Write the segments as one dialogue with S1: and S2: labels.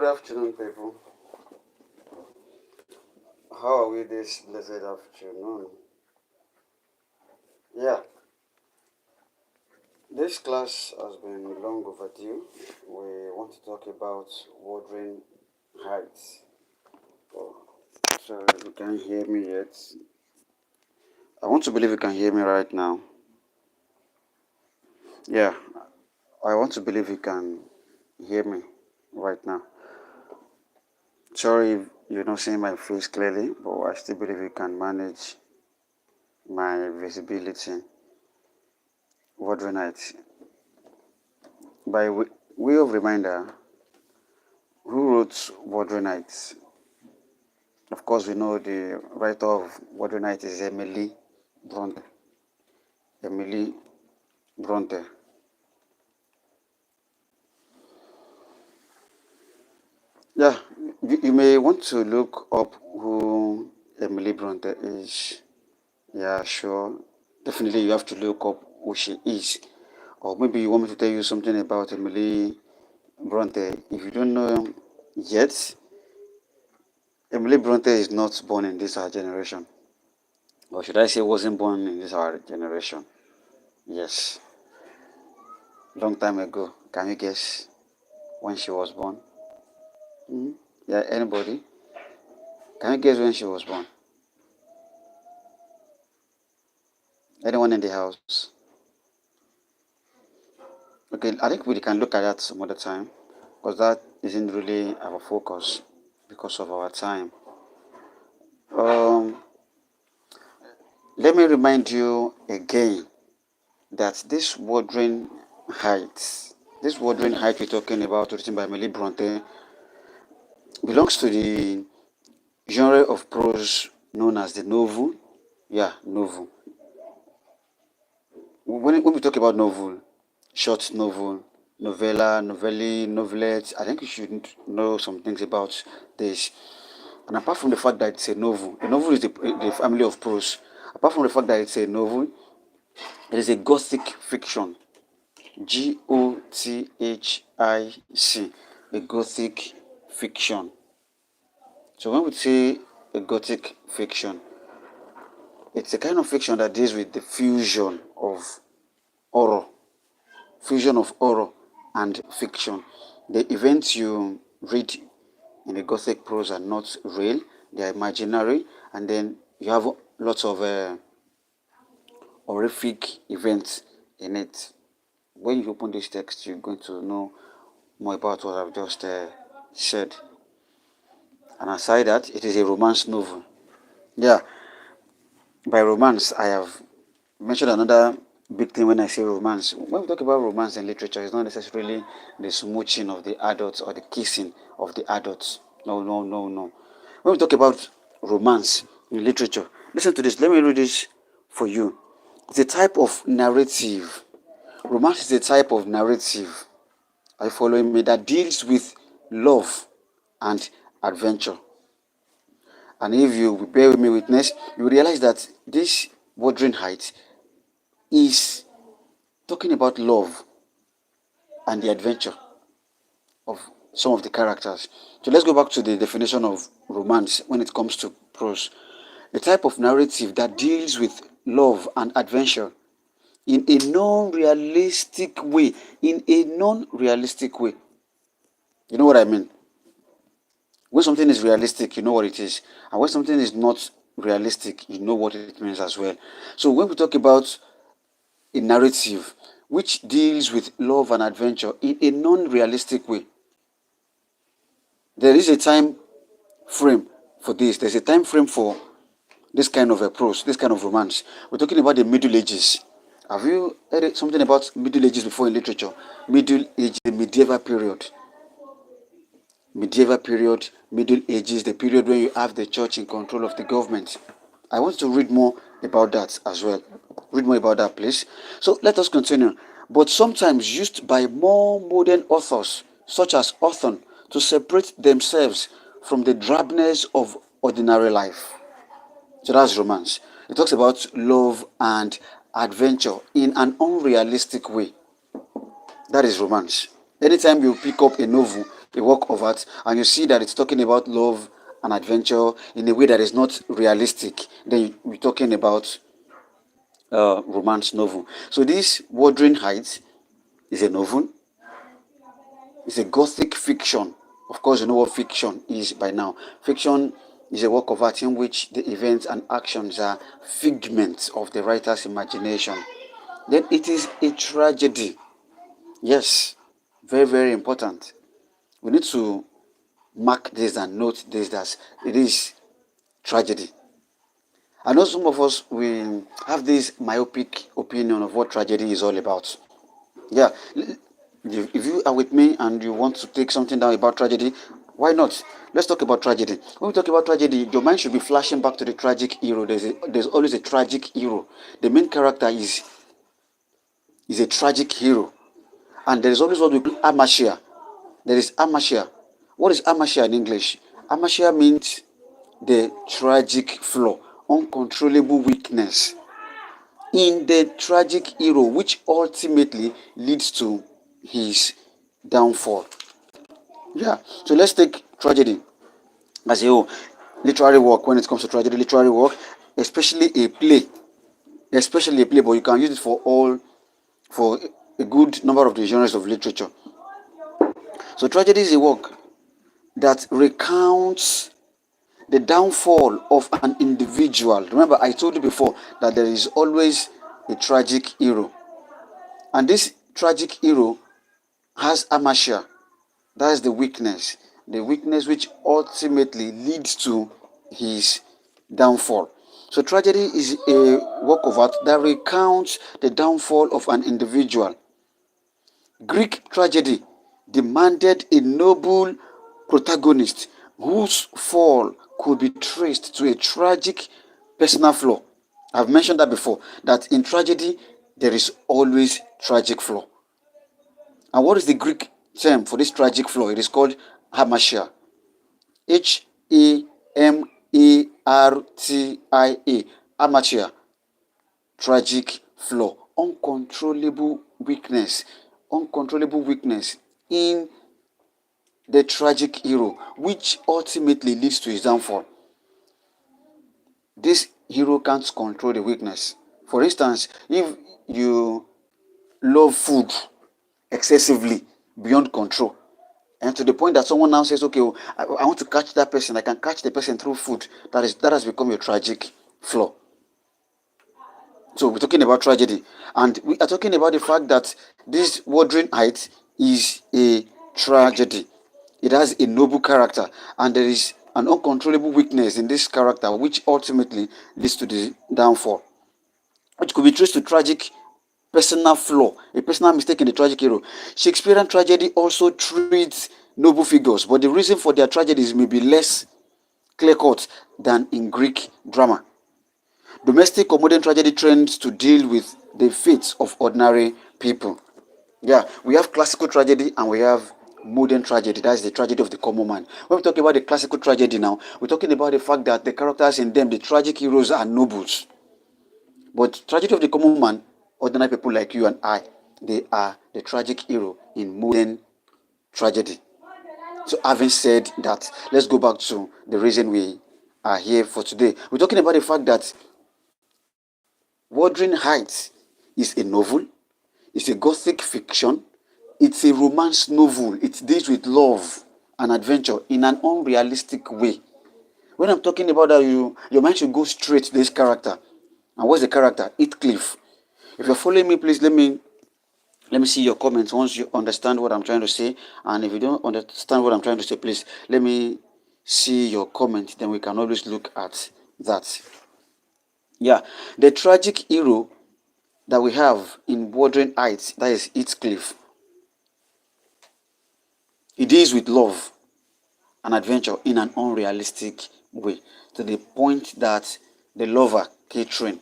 S1: Good afternoon, people. How are we this blessed afternoon? Yeah, this class has been long overdue. We want to talk about Wuthering Heights. Oh, sorry, you can't hear me yet. I want to believe you can hear me right now. Yeah, I want to believe you can hear me right now. Sorry if you're not seeing my face clearly, but I still believe you can manage my visibility. Wuthering Heights. By way of reminder, who wrote Wuthering Heights? Of course, we know the writer of Wuthering Heights is Emily Bronte. Emily Bronte. Yeah, you may want to look up who Emily Bronte is. Yeah, sure. Definitely, you have to look up who she is. Or maybe you want me to tell you something about Emily Bronte. If you don't know yet, Emily Bronte is not born in this our generation. Or should I say wasn't born in this our generation? Yes. Long time ago. Can you guess when she was born? Yeah, anybody? Can you guess when she was born? Anyone in the house? Okay, I think we can look at that some other time because that isn't really our focus because of our time. Um, Let me remind you again that this Wuthering Heights we're talking about, written by Emily Bronte, belongs to the genre of prose known as the novel. Yeah, novel. When we talk about novel, short novel, novella, novelli, novelette, I think you should know some things about this. And apart from the fact that it's a novel is the family of prose. Apart from the fact that it's a novel, it is a gothic fiction. Gothic, a gothic fiction. So when we say a gothic fiction, it's a kind of fiction that deals with the horror, fusion of horror and fiction. The events you read in the gothic prose are not real; they are imaginary, and then you have lots of horrific events in it. When you open this text, you're going to know more about what I've just said. And aside that, it is a romance novel. Yeah, by romance, I have mentioned another big thing when I say romance. When we talk about romance in literature, it's not necessarily the smooching of the adults or the kissing of the adults. No, no, no, no. When we talk about romance in literature, listen to this. Let me read this for you. It's a type of narrative. Romance is a type of narrative. Are you following me? That deals with love and adventure. And if you will bear with me witness, you realize that this Wuthering Heights is talking about love and the adventure of some of the characters. So let's go back to the definition of romance when it comes to prose. A type of narrative that deals with love and adventure in a non-realistic way. In a non-realistic way. You know what I mean? When something is realistic, you know what it is. And when something is not realistic, you know what it means as well. So when we talk about a narrative which deals with love and adventure in a non-realistic way, there is a time frame for this. There's a time frame for this kind of a prose, this kind of romance. We're talking about the Middle Ages. Have you heard something about Middle Ages before in literature? Middle Age, the medieval period. Middle Ages, the period when you have the church in control of the government. I want to read more about that as well. Read more about that, please. So let us continue. But sometimes used by more modern authors, such as Hawthorne, to separate themselves from the drabness of ordinary life. So that's romance. It talks about love and adventure in an unrealistic way. That is romance. Anytime you pick up a novel, a work of art, and you see that it's talking about love and adventure in a way that is not realistic, then we're talking about romance novel. So this Wuthering Heights is a novel. It's a gothic fiction. Of course, you know what fiction is by now. Fiction is a work of art in which the events and actions are figments of the writer's imagination. Then it is a tragedy. Yes, very, very important. We need to mark this and note this that it is tragedy. I know some of us we have this myopic opinion of what tragedy is all about. Yeah, if you are with me and you want to take something down about tragedy, why not? Let's talk about tragedy. When we talk about tragedy, your mind should be flashing back to the tragic hero. There's always a tragic hero. The main character is a tragic hero, and there is always what we call amateur. There is amateur. What is amateur in English? Amateur means the tragic flaw, uncontrollable weakness in the tragic hero, which ultimately leads to his downfall. Yeah, so let's take tragedy as a whole. Literary work, when it comes to tragedy, literary work, especially a play, but you can use it for a good number of the genres of literature. So tragedy is a work that recounts the downfall of an individual. Remember, I told you before that there is always a tragic hero, and this tragic hero has amateur. That is the weakness which ultimately leads to his downfall. So tragedy is a work of art that recounts the downfall of an individual. Greek tragedy demanded a noble protagonist whose fall could be traced to a tragic personal flaw. I've mentioned that before, that in tragedy there is always tragic flaw. And what is the Greek term for this tragic flaw? It is called hamartia. Hamartia. Hamartia. Tragic flaw. Uncontrollable weakness. Uncontrollable weakness in the tragic hero, which ultimately leads to his downfall. This hero can't control the weakness. For instance, if you love food excessively beyond control, and to the point that someone now says, okay, I want to catch that person, I can catch the person through food, that has become a tragic flaw. So we're talking about tragedy, and we are talking about the fact that this Wuthering Heights is a tragedy. It has a noble character, and there is an uncontrollable weakness in this character, which ultimately leads to the downfall, which could be traced to tragic personal flaw, a personal mistake in the tragic hero. Shakespearean tragedy also treats noble figures, but the reason for their tragedies may be less clear-cut than in Greek drama. Domestic or modern tragedy trends to deal with the fates of ordinary people. Yeah, we have classical tragedy and we have modern tragedy. That's the tragedy of the common man. When we talk about the classical tragedy now, we're talking about the fact that the characters in them, the tragic heroes, are nobles. But tragedy of the common man, ordinary people like you and I, they are the tragic hero in modern tragedy. So having said that, let's go back to the reason we are here for today. We're talking about the fact that Wuthering Heights is a novel, it's a gothic fiction, it's a romance novel. It deals with love and adventure in an unrealistic way. When I'm talking about that, your mind should go straight to this character. And what's the character? Heathcliff. If you're following me, please let me see your comments once you understand what I'm trying to say. And if you don't understand what I'm trying to say, please let me see your comment. Then we can always look at that. Yeah, the tragic hero that we have in Wuthering Heights, that is Heathcliff. He deals with love and adventure in an unrealistic way, to the point that the lover, Catherine,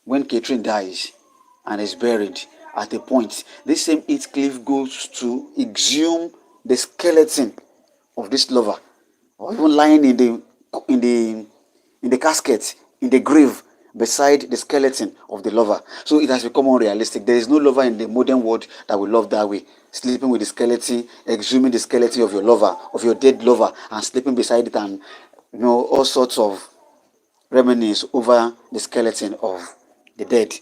S1: when Catherine dies and is buried, at a point, this same Heathcliff goes to exhume the skeleton of this lover, or even lying in the casket, in the grave, beside the skeleton of the lover. So it has become unrealistic. There is no lover in the modern world that will love that way. sleeping with the skeleton, exhuming the skeleton of your lover, of your dead lover, and sleeping beside it, and all sorts of reminisce over the skeleton of the dead.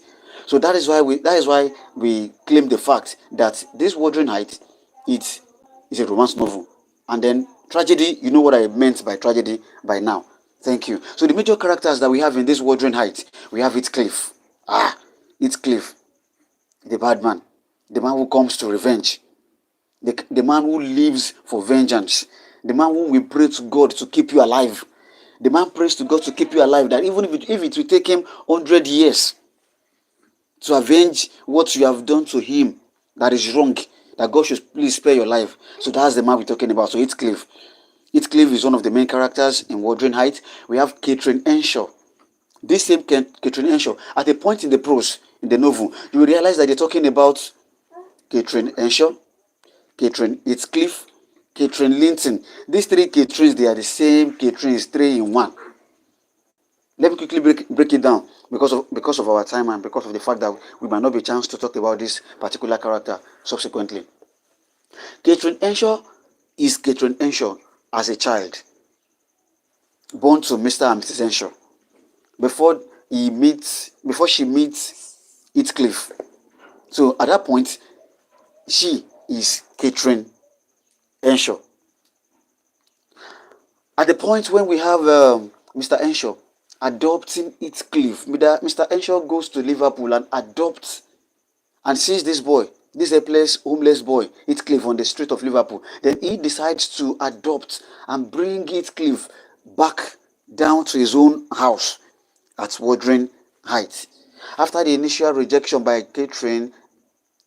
S1: So that is why we claim the fact that this Wuthering Heights, it is a romance novel. And then tragedy, you know what I meant by tragedy by now. Thank you. So the major characters that we have in this Wuthering Heights, we have Heathcliff. Heathcliff, the bad man, the man who comes to revenge, the man who lives for vengeance, the man who will pray to God to keep you alive. The man prays to God to keep you alive, that even if it will take him 100 years to avenge what you have done to him that is wrong, that God should please spare your life. So that's the man we're talking about. So Heathcliff. Heathcliff is one of the main characters in Wuthering Heights. We have Catherine Earnshaw. This same Catherine Earnshaw, at a point in the prose, in the novel, you will realize that they're talking about Catherine Earnshaw, Catherine Heathcliff, Catherine Linton. These three Catherines, they are the same Catherines, three in one. Let me quickly break it down because of our time and because of the fact that we might not be a chance to talk about this particular character subsequently. Catherine Earnshaw is Catherine Earnshaw as a child, born to Mr. and Mrs. Earnshaw, before she meets Heathcliff. So at that point, she is Catherine Earnshaw. At the point when we have Mr. Earnshaw adopting Heathcliff, Mr. Earnshaw goes to Liverpool and adopts and sees this boy, this helpless, homeless boy, Heathcliff, on the street of Liverpool. Then he decides to adopt and bring Heathcliff back down to his own house at Wuthering Heights. After the initial rejection by Catherine,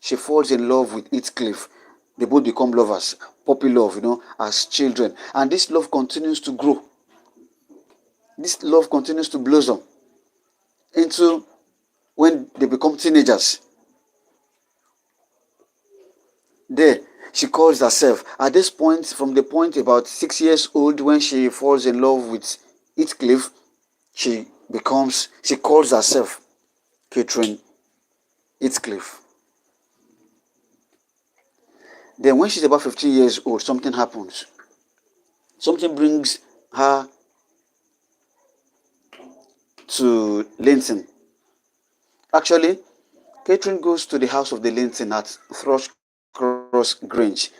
S1: she falls in love with Heathcliff. They both become lovers, puppy love, as children. And this love continues to grow. This love continues to blossom into when they become teenagers. There, she calls herself. At this point, from the point about 6 years old, when she falls in love with Heathcliff, she calls herself Catherine Heathcliff. Then when she's about 15 years old, something happens. Something brings her to Linton. Actually, Catherine goes to the house of the Linton at Thrushcross Grange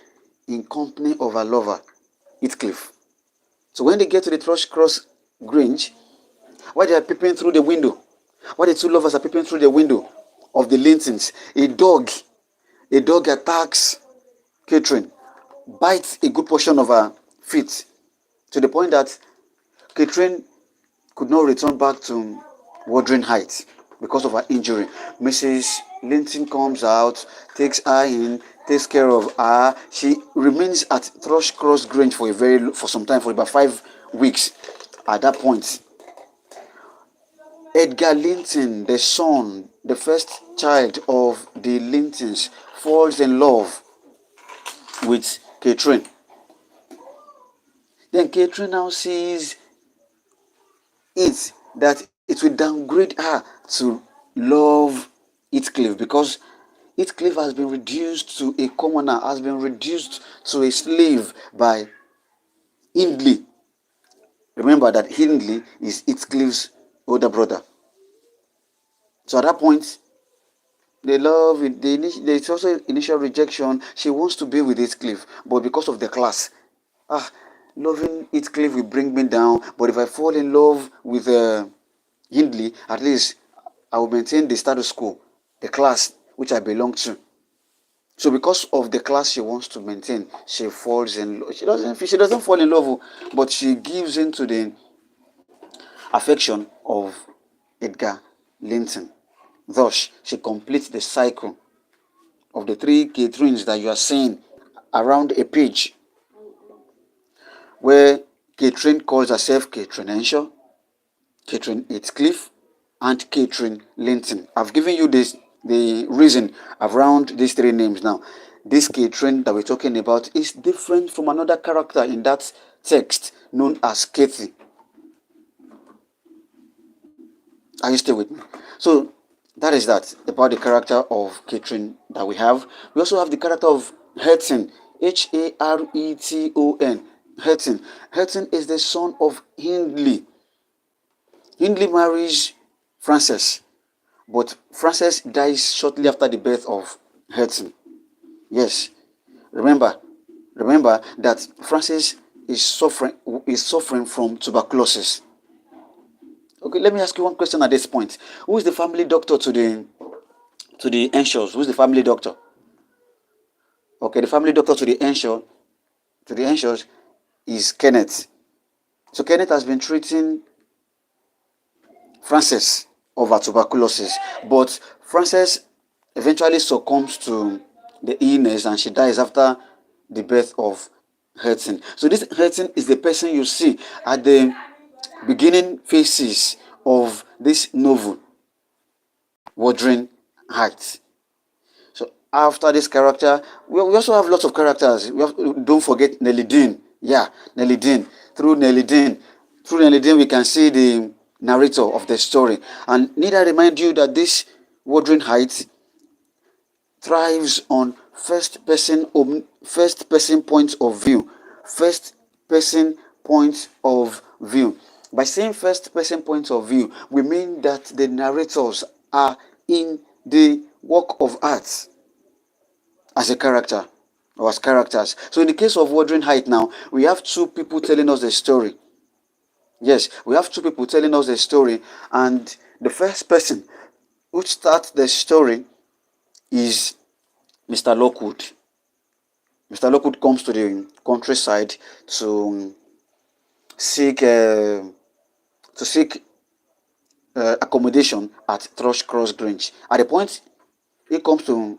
S1: in company of her lover, Heathcliff. So when they get to the Thrushcross Grange, while they are peeping through the window, while the two lovers are peeping through the window of the Lintons, a dog attacks Catherine, bites a good portion of her feet, to the point that Catherine could not return back to Wuthering Heights because of her injury. Mrs. Linton comes out, takes her in, takes care of her. She remains at Thrushcross Grange for some time, for about 5 weeks. At that point, Edgar Linton, the son, the first child of the Lintons, falls in love with Catherine. Then Catherine now sees that it will downgrade her to love Heathcliff, because Heathcliff has been reduced to a commoner, has been reduced to a slave by Hindley. Remember that Hindley is Heathcliff's older brother. So at that point, there's also initial rejection. She wants to be with Heathcliff, but because of the class, loving Heathcliff will bring me down. But if I fall in love with Hindley, at least I will maintain the status quo, the class which I belong to. So because of the class she wants to maintain, she falls in love. She doesn't fall in love, but she gives into the affection of Edgar Linton. Thus, she completes the cycle of the three Catherines that you are seeing around a page, where Catherine calls herself Catherine Earnshaw, Catherine Heathcliff, and Catherine Linton. I've given you the reason around these three names now. This Catherine that we're talking about is different from another character in that text known as Kathy. Are you still with me? So that is that about the character of Catherine that we have. We also have the character of Herton, Hareton. Herton. Herton is the son of Hindley. Hindley marries Frances, but Frances dies shortly after the birth of Herton. Yes, remember, remember that Frances is suffering from tuberculosis. Okay, let me ask you one question at this point. Who is the family doctor to the Enshaws? Who is the family doctor? Okay, the family doctor to the Enshaws is Kenneth. So Kenneth has been treating Frances of her tuberculosis, but Frances eventually succumbs to the illness and she dies after the birth of Herton. So this Herton is the person you see at the beginning phases of this novel, Wuthering Heights. So after this character, we also have lots of characters. Don't forget Nelly Dean. Yeah, Nelly Dean. Through Nelly Dean, we can see the narrator of the story. And need I remind you that this Wuthering Heights thrives on first person point of view. First person point of view. By saying first person point of view, we mean that the narrators are in the work of art as a character or as characters. So in the case of Wuthering Height now, we have two people telling us the story. Yes, we have two people telling us the story, and the first person who starts the story is Mr. Lockwood. Mr. Lockwood comes to the countryside to seek uh, accommodation at Thrushcross Grange. At the point he comes to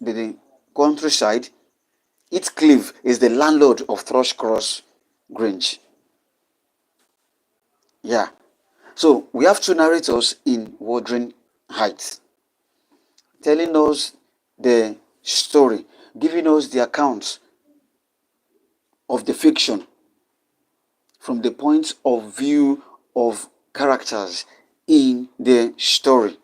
S1: the countryside, Heathcliff is the landlord of Thrushcross Grange. Yeah. So we have two narrators in Wuthering Heights telling us the story, giving us the accounts of the fiction from the point of view of characters in the story.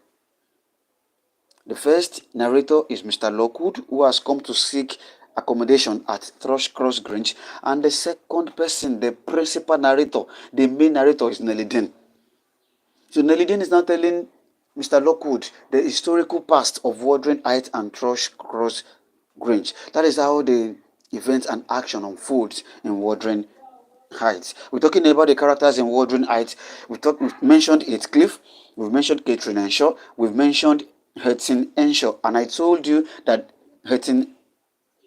S1: The first narrator is Mr. Lockwood, who has come to seek accommodation at Thrushcross Grange, and the second person, the principal narrator, the main narrator, is Nelly Dean. So Nelly Dean is now telling Mr. Lockwood the historical past of Wuthering Heights and Thrushcross Grange. That is how the events and action unfolds in Wuthering Heights. We're talking about the characters in Wuthering Heights. We've mentioned Heathcliff, we've mentioned Catherine Henshaw, we've mentioned Herton Henshaw, and I told you that Herton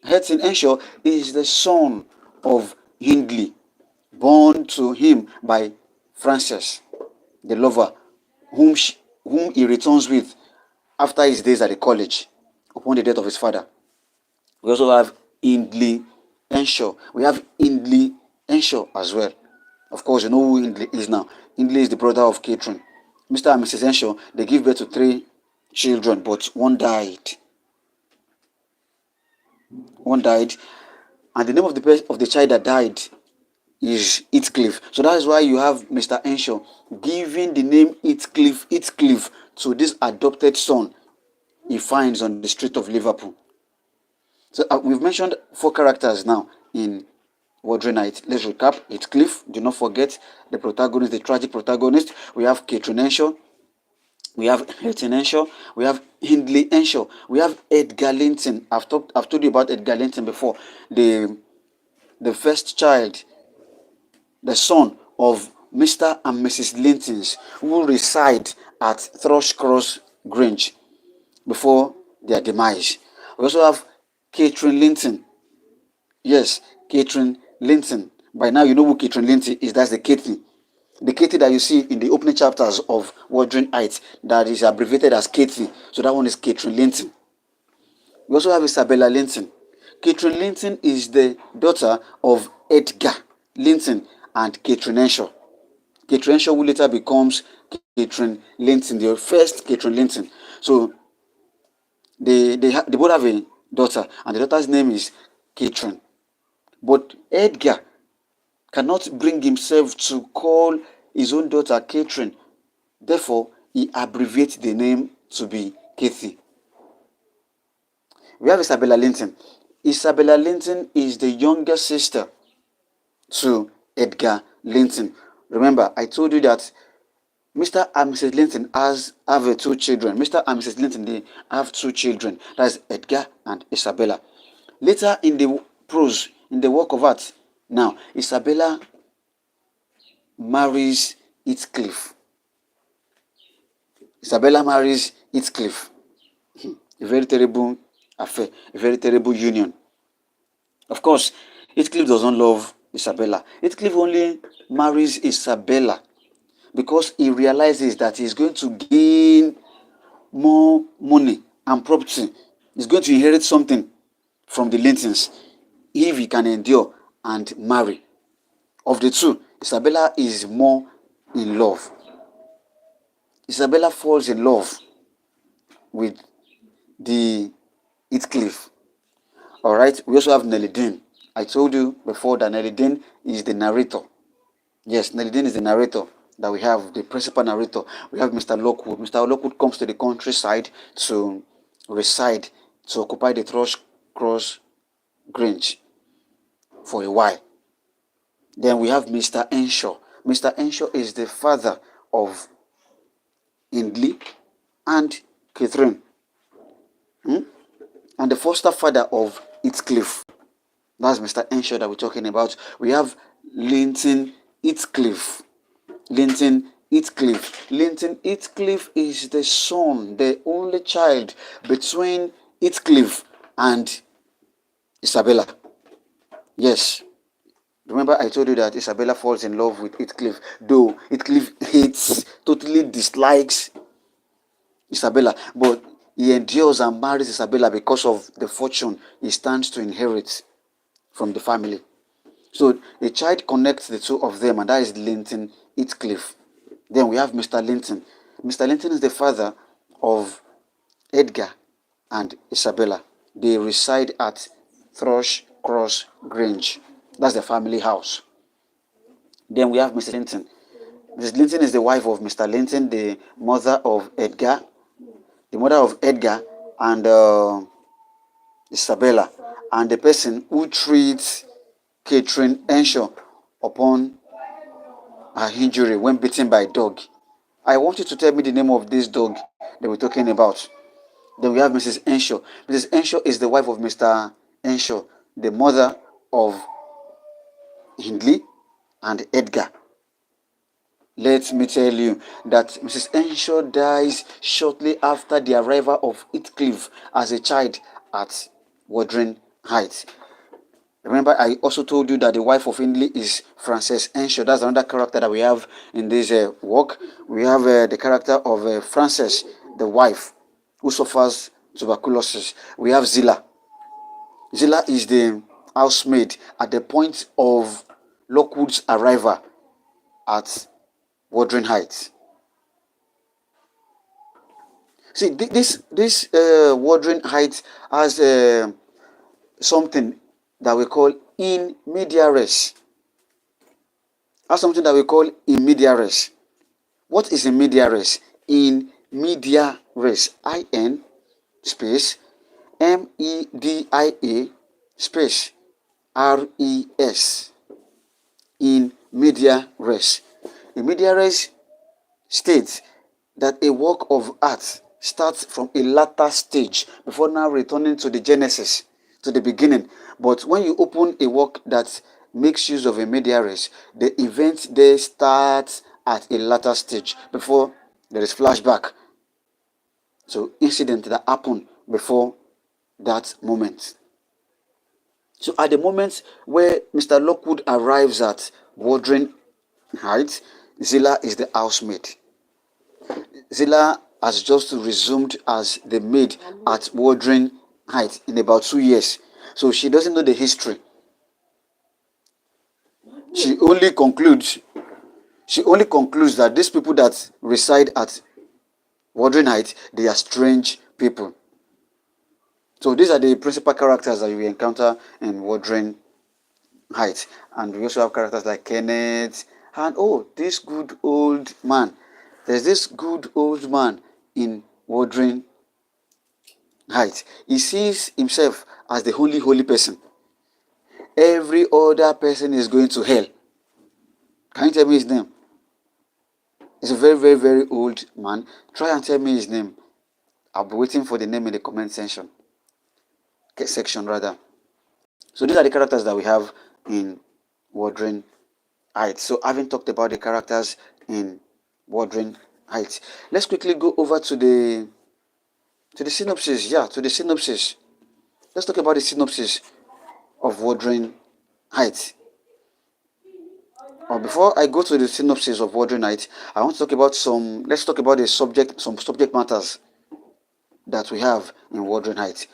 S1: Henshaw is the son of Hindley, born to him by Frances, the lover, whom he returns with after his days at the college upon the death of his father. We also have Hindley Henshaw. We have Hindley Henshaw as well. Of course, you know who Hindley is now. Hindley is the brother of Catherine. Mr. and Mrs. Henshaw, they give birth to 3 children, but one died. One died, and the name of the child that died is Heathcliff. So that is why you have Mr. Henshaw giving the name Heathcliff to this adopted son he finds on the street of Liverpool. So we've mentioned 4 characters now in Wuthering Heights. Let's recap. Heathcliff, do not forget the protagonist, the tragic protagonist. We have Catherine Henshaw, we have Herton Henshaw, we have Hindley Henshaw, we have Edgar Linton. I've told you about Edgar Linton before. The first child, the son of Mr. and Mrs. Lintons, who reside at Thrushcross Grange before their demise. We also have Catherine Linton. Yes, Catherine Linton. By now you know who Catherine Linton is. That's the Katie. The Katie that you see in the opening chapters of Wuthering Heights, that is abbreviated as Katie. So that one is Catherine Linton. We also have Isabella Linton. Catherine Linton is the daughter of Edgar Linton and Catherine Henshaw. Catherine Henshaw, who later becomes Catherine Linton, the first Catherine Linton. So they both have a daughter, and the daughter's name is Catherine. But Edgar cannot bring himself to call his own daughter Catherine. Therefore, he abbreviates the name to be Kathy. We have Isabella Linton. Isabella Linton is the younger sister to Edgar Linton. Remember, I told you that Mr. and Mrs. Linton have two children. Mr. and Mrs. Linton, they have two children. That's Edgar and Isabella. Later in the prose, in the work of art, now Isabella marries Heathcliff. Isabella marries Heathcliff. A very terrible affair, a very terrible union. Of course, Heathcliff does not love Isabella. Heathcliff only marries Isabella because he realizes that he's going to gain more money and property. He's going to inherit something from the Lintons if he can endure and marry. Of the two, Isabella is more in love. Isabella falls in love with the Heathcliff. Alright, we also have Nelly Dean. I told you before that Nelly Dean is the narrator. Yes, Nelly Dean is the narrator that we have, the principal narrator. We have Mr. Lockwood. Mr. Lockwood comes to the countryside to reside, to occupy the Thrush Cross Grange for a while. Then we have Mr. Enshaw. Mr. Enshaw is the father of Hindley and Catherine, and the foster father of Heathcliff. That's Mr. Enshaw that we're talking about. We have Linton Heathcliff. Linton Heathcliff. Linton Heathcliff is the son, the only child between Heathcliff and Isabella. Yes. Remember I told you that Isabella falls in love with Heathcliff, though Heathcliff hates, totally dislikes Isabella, but he endures and marries Isabella because of the fortune he stands to inherit from the family. So a child connects the two of them, and that is Linton Heathcliff. Then we have Mr. Linton. Mr. Linton is the father of Edgar and Isabella. They reside at Thrush Cross Grange. That's the family house. Then we have Mrs. Linton. Mrs. Linton is the wife of Mr. Linton, the mother of Edgar. The mother of Edgar and Isabella, and the person who treats Catherine Enshaw upon her injury when bitten by a dog. I want you to tell me the name of this dog that we're talking about. Then we have Mrs. Enshaw. Mrs. Enshaw is the wife of Mr. Enshaw, the mother of Hindley and Edgar. Let me tell you that Mrs. Enshaw dies shortly after the arrival of Heathcliff as a child at Wuthering Heights. Remember, I also told you that the wife of Hindley is Frances Enshaw. That's another character that we have in this work. We have the character of Frances, the wife, who suffers tuberculosis. We have Zilla. Zilla is the housemaid at the point of Lockwood's arrival at Wuthering Heights. See, this Wuthering Heights has something that we call in media res. Has something that we call in media res. What is in media res? In media res. I-N space M-E-D-I-A space R-E-S. In media res. In media res states that a work of art starts from a latter stage before now returning to the genesis, to the beginning. But when you open a work that makes use of a media res, the event there starts at a latter stage before there is flashback. So incident that happened before that moment. So at the moment where Mr. Lockwood arrives at Wuthering Heights, Zilla is the housemaid. Zilla has just resumed as the maid at Wuthering Heights in about 2 years. So she doesn't know the history. She only concludes that these people that reside at Wuthering Heights, they are strange people. So these are the principal characters that you will encounter in Wuthering Heights. And we also have characters like Kenneth and this good old man. There's this good old man in Wuthering Heights. He sees himself as the only holy person. Every other person is going to hell. Can you tell me his name? He's a very, very, very old man. Try and tell me his name. I'll be waiting for the name in the comment section. Section rather. So these are the characters that we have in Wuthering Heights. So having talked about the characters in Wuthering Heights, let's quickly go over to the synopsis. Yeah, to the synopsis. Let's talk about the synopsis of Wuthering Heights. Before I go to the synopsis of Wuthering Heights, I want to talk about let's talk about some subject matters that we have in Wuthering Heights.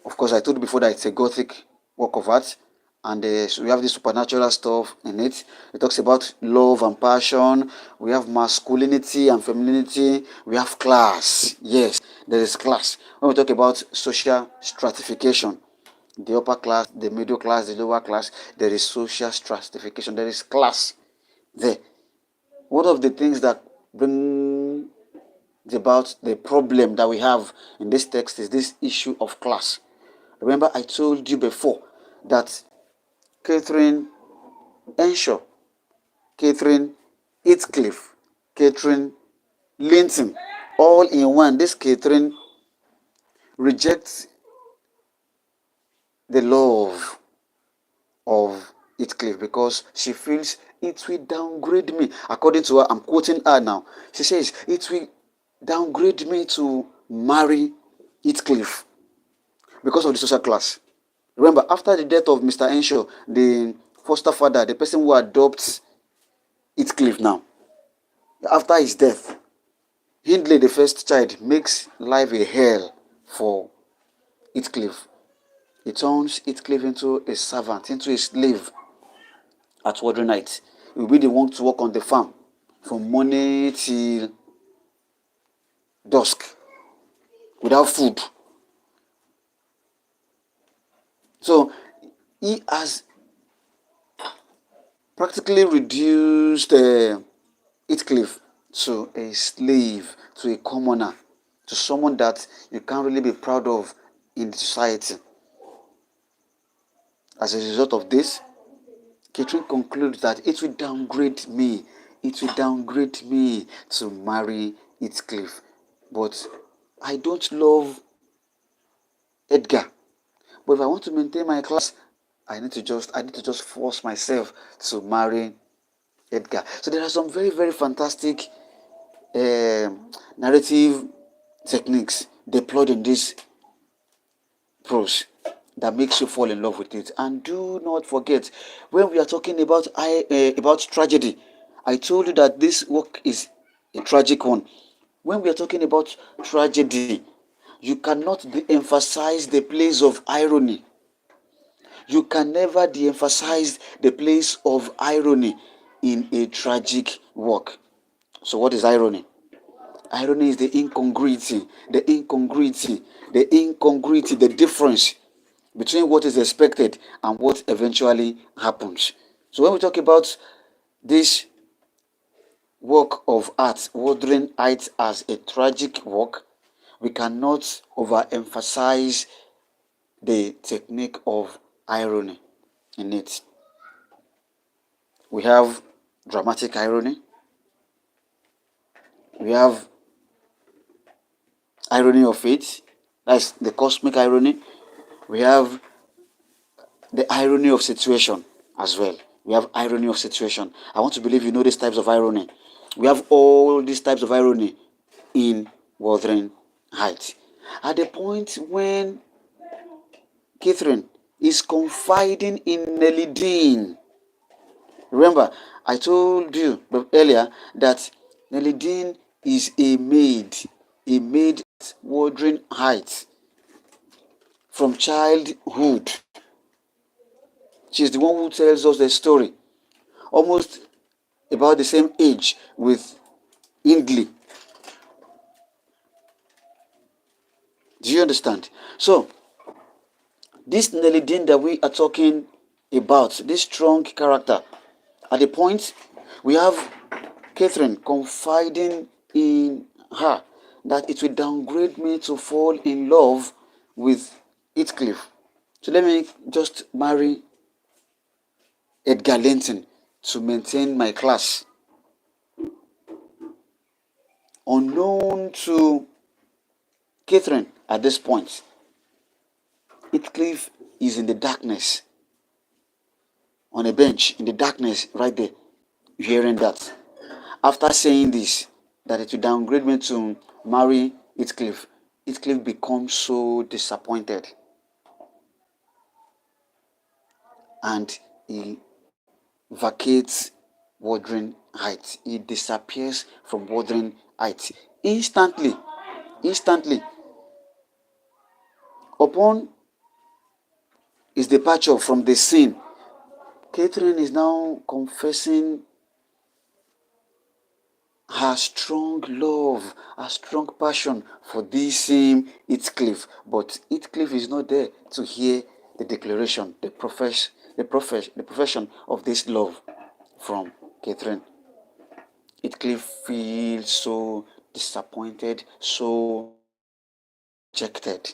S1: Of course, I told you before that it's a Gothic work of art, and so we have this supernatural stuff in it. It talks about love and passion. We have masculinity and femininity. We have class. Yes, there is class. When we talk about social stratification, the upper class, the middle class, the lower class, there is social stratification. There is class there. One of the things that bring about the problem that we have in this text is this issue of class. Remember, I told you before that Catherine Henshaw, Catherine Heathcliff, Catherine Linton, all in one. This Catherine rejects the love of Heathcliff because she feels it will downgrade me. According to her, I'm quoting her now. She says it will downgrade me to marry Heathcliff because of the social class. Remember, after the death of Mr. Henshaw, the foster father, the person who adopts Heathcliff now, after his death, Hindley, the first child, makes life a hell for Heathcliff. He turns Heathcliff into a servant, into a slave at Wuthering Heights. He will be the one to work on the farm from morning till dusk without food. So he has practically reduced Heathcliff to a slave, to a commoner, to someone that you can't really be proud of in the society. As a result of this, Catherine concludes that it will downgrade me. It will downgrade me to marry Heathcliff. But I don't love Edgar. But if I want to maintain my class, I need to just force myself to marry Edgar. So there are some very, very fantastic narrative techniques deployed in this prose that makes you fall in love with it. And do not forget, when we are talking about tragedy, I told you that this work is a tragic one. When we are talking about tragedy, you cannot de-emphasize the place of irony. You can never de-emphasize the place of irony in a tragic work. So what is irony? Irony is the incongruity, the difference between what is expected and what eventually happens. So when we talk about this work of art, Wuthering Heights, as a tragic work, we cannot overemphasize the technique of irony in it. We have dramatic irony. We have irony of fate. That's the cosmic irony. We have the irony of situation as well. We have irony of situation. I want to believe you know these types of irony. We have all these types of irony in Wuthering Heights. At the point when Catherine is confiding in Nelly Dean. Remember, I told you earlier that Nelly Dean is a maid at Wuthering Heights from childhood. She's the one who tells us the story, almost about the same age with Hindley. Do you understand? So, this Nelly Dean that we are talking about, this strong character, at the point we have Catherine confiding in her that it will downgrade me to fall in love with Heathcliff. So let me just marry Edgar Linton to maintain my class. Unknown to Catherine at this point, Heathcliff is in the darkness, on a bench, in the darkness, right there, hearing that. After saying this, that it will downgrade me to marry Heathcliff, Heathcliff becomes so disappointed. And he vacates Wuthering Heights. He disappears from Wuthering Heights instantly. Instantly. Upon his departure from the scene, Catherine is now confessing her strong love, her strong passion for this same Heathcliff. But Heathcliff is not there to hear the declaration, the profession of this love from Catherine. Heathcliff feels so disappointed, so rejected.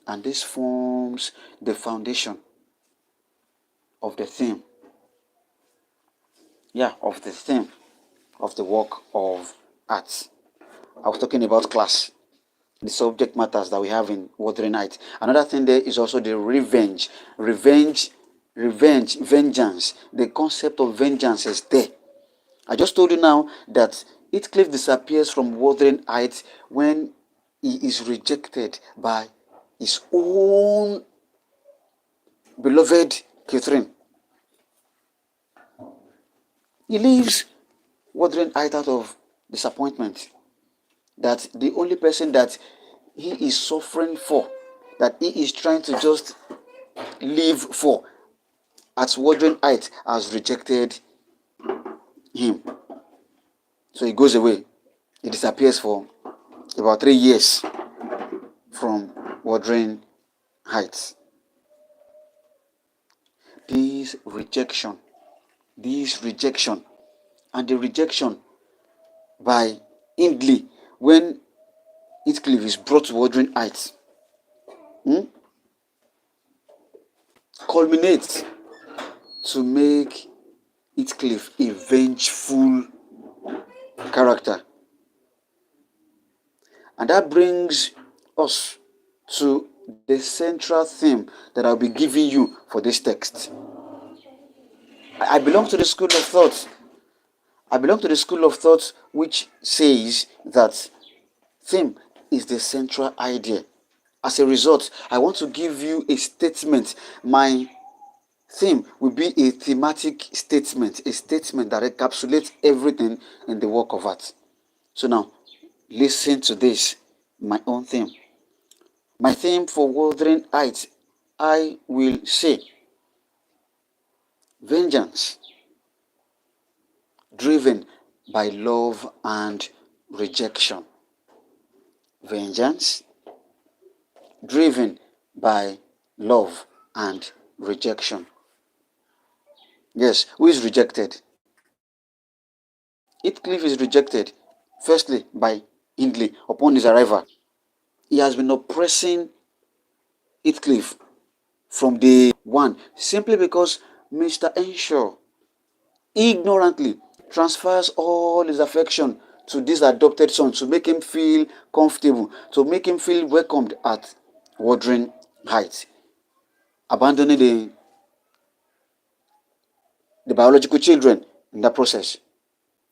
S1: And this forms the foundation of the theme. Of the theme of the work of art. I was talking about class, the subject matters that we have in Wuthering Heights. Another thing there is also the revenge. Vengeance. The concept of vengeance is there. I just told you now that Heathcliff disappears from Wuthering Heights when he is rejected by his own beloved Catherine. He leaves Wuthering Heights out of disappointment that the only person that he is suffering for, that he is trying to just live for at Wuthering Heights, has rejected him. So he goes away. He disappears for about 3 years from Wuthering Heights. This rejection, and the rejection by Hindley when Heathcliff is brought to Wuthering Heights, culminates to make Heathcliff a vengeful character. And that brings us to the central theme that I'll be giving you for this text. I belong to the school of thought. Which says that theme is the central idea. As a result, I want to give you a statement. My theme will be a thematic statement, a statement that encapsulates everything in the work of art. So now, listen to this, my own theme. My theme for Wuthering Heights, I will say, vengeance, driven by love and rejection. Vengeance, driven by love and rejection. Yes, who is rejected? Heathcliff is rejected, firstly, by Hindley upon his arrival. He has been oppressing Heathcliff from day one, simply because Mr. Henshaw ignorantly transfers all his affection to this adopted son to make him feel comfortable, to make him feel welcomed at Wuthering Heights, abandoning the biological children in that process.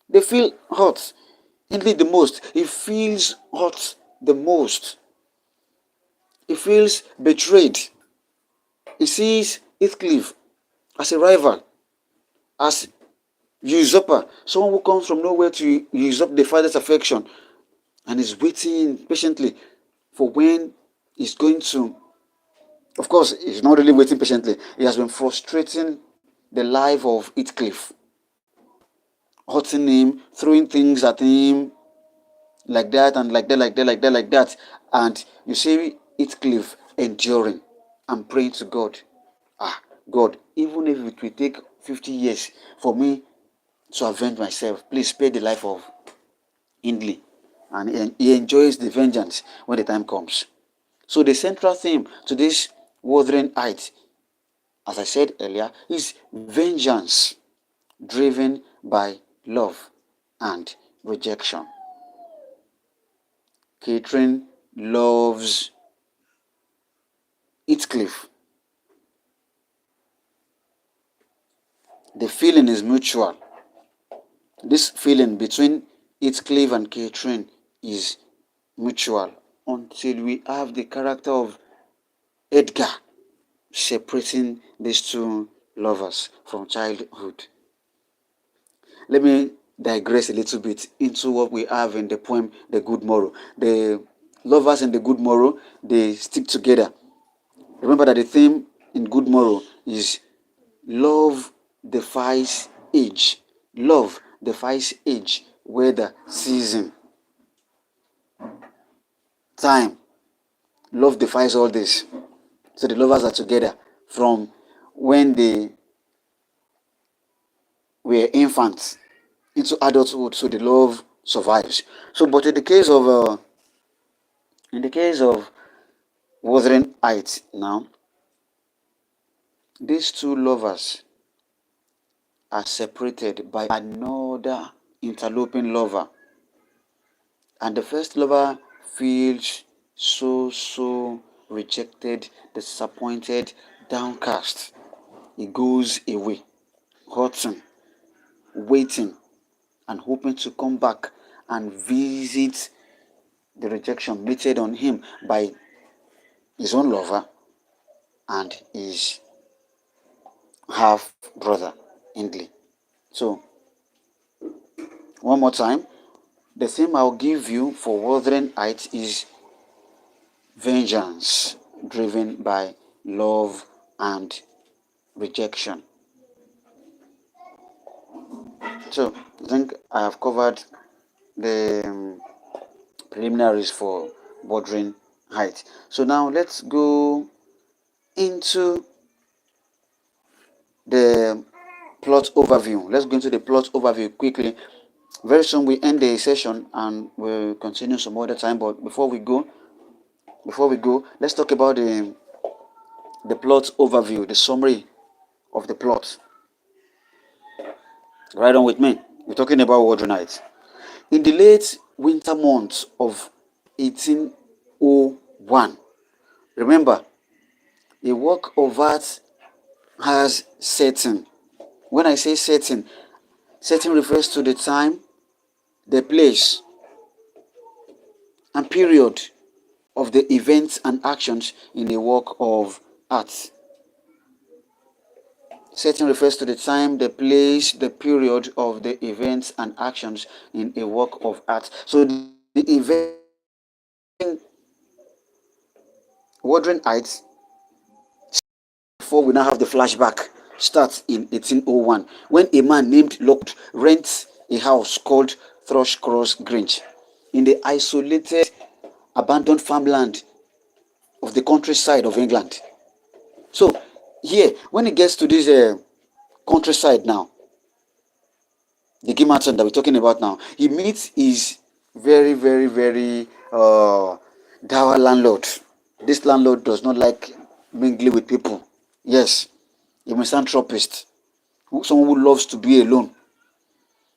S1: They feel hurt. Hindley the most. He feels hurt the most. He feels betrayed. He sees Heathcliff as a rival, as usurper, someone who comes from nowhere to usurp the father's affection, and is waiting patiently for when he's going to. Of course, he's not really waiting patiently. He has been frustrating the life of Heathcliff, hurting him, throwing things at him, like that and like that, like that. And you see Heathcliff enduring and praying to God. God, even if it will take 50 years for me to avenge myself, please spare the life of Hindley. And he enjoys the vengeance when the time comes. So the central theme to this Wuthering Heights, as I said earlier, is vengeance driven by love and rejection. Catherine loves Heathcliff. The feeling is mutual. This feeling between Heathcliff and Catherine is mutual until we have the character of Edgar separating these two lovers from childhood. Let me digress a little bit into what we have in the poem The Good Morrow. The lovers in The Good Morrow, they stick together. Remember that the theme in Good Morrow is love defies age. Love defies age, weather, season, time. Love defies all this. So the lovers are together from when they were infants into adulthood. So the love survives. So, but in the case of Wuthering Heights, now these two lovers are separated by another interloping lover, and the first lover feels so rejected, disappointed, downcast. He goes away, hurting, waiting, and hoping to come back and visit the rejection meted on him by his own lover and his half brother, Hindley. So, one more time, the theme I'll give you for Wuthering Heights is vengeance driven by love and rejection. So, I think I have covered the preliminaries for Wuthering Heights. So, now let's go into the plot overview. Let's go into the plot overview quickly. Very soon we end the session and we'll continue some other time. But before we go, let's talk about the plot overview, the summary of the plot. Right on with me. We're talking about Wuthering Heights. In the late winter months of 1801, remember, a work of art has setting. When I say setting, setting refers to the time, the place, and period of the events and actions in a work of art. Setting refers to the time, the place, the period of the events and actions in a work of art. So the event Wuthering Heights, before we now have the flashback, starts in 1801 when a man named Lockwood rents a house called Thrushcross Grange in the isolated, abandoned farmland of the countryside of England. So here, when it gets to this countryside now, the Gimerton that we're talking about now, he meets his very dour landlord. This landlord does not like mingling with people. Yes, a misanthropist, someone who loves to be alone.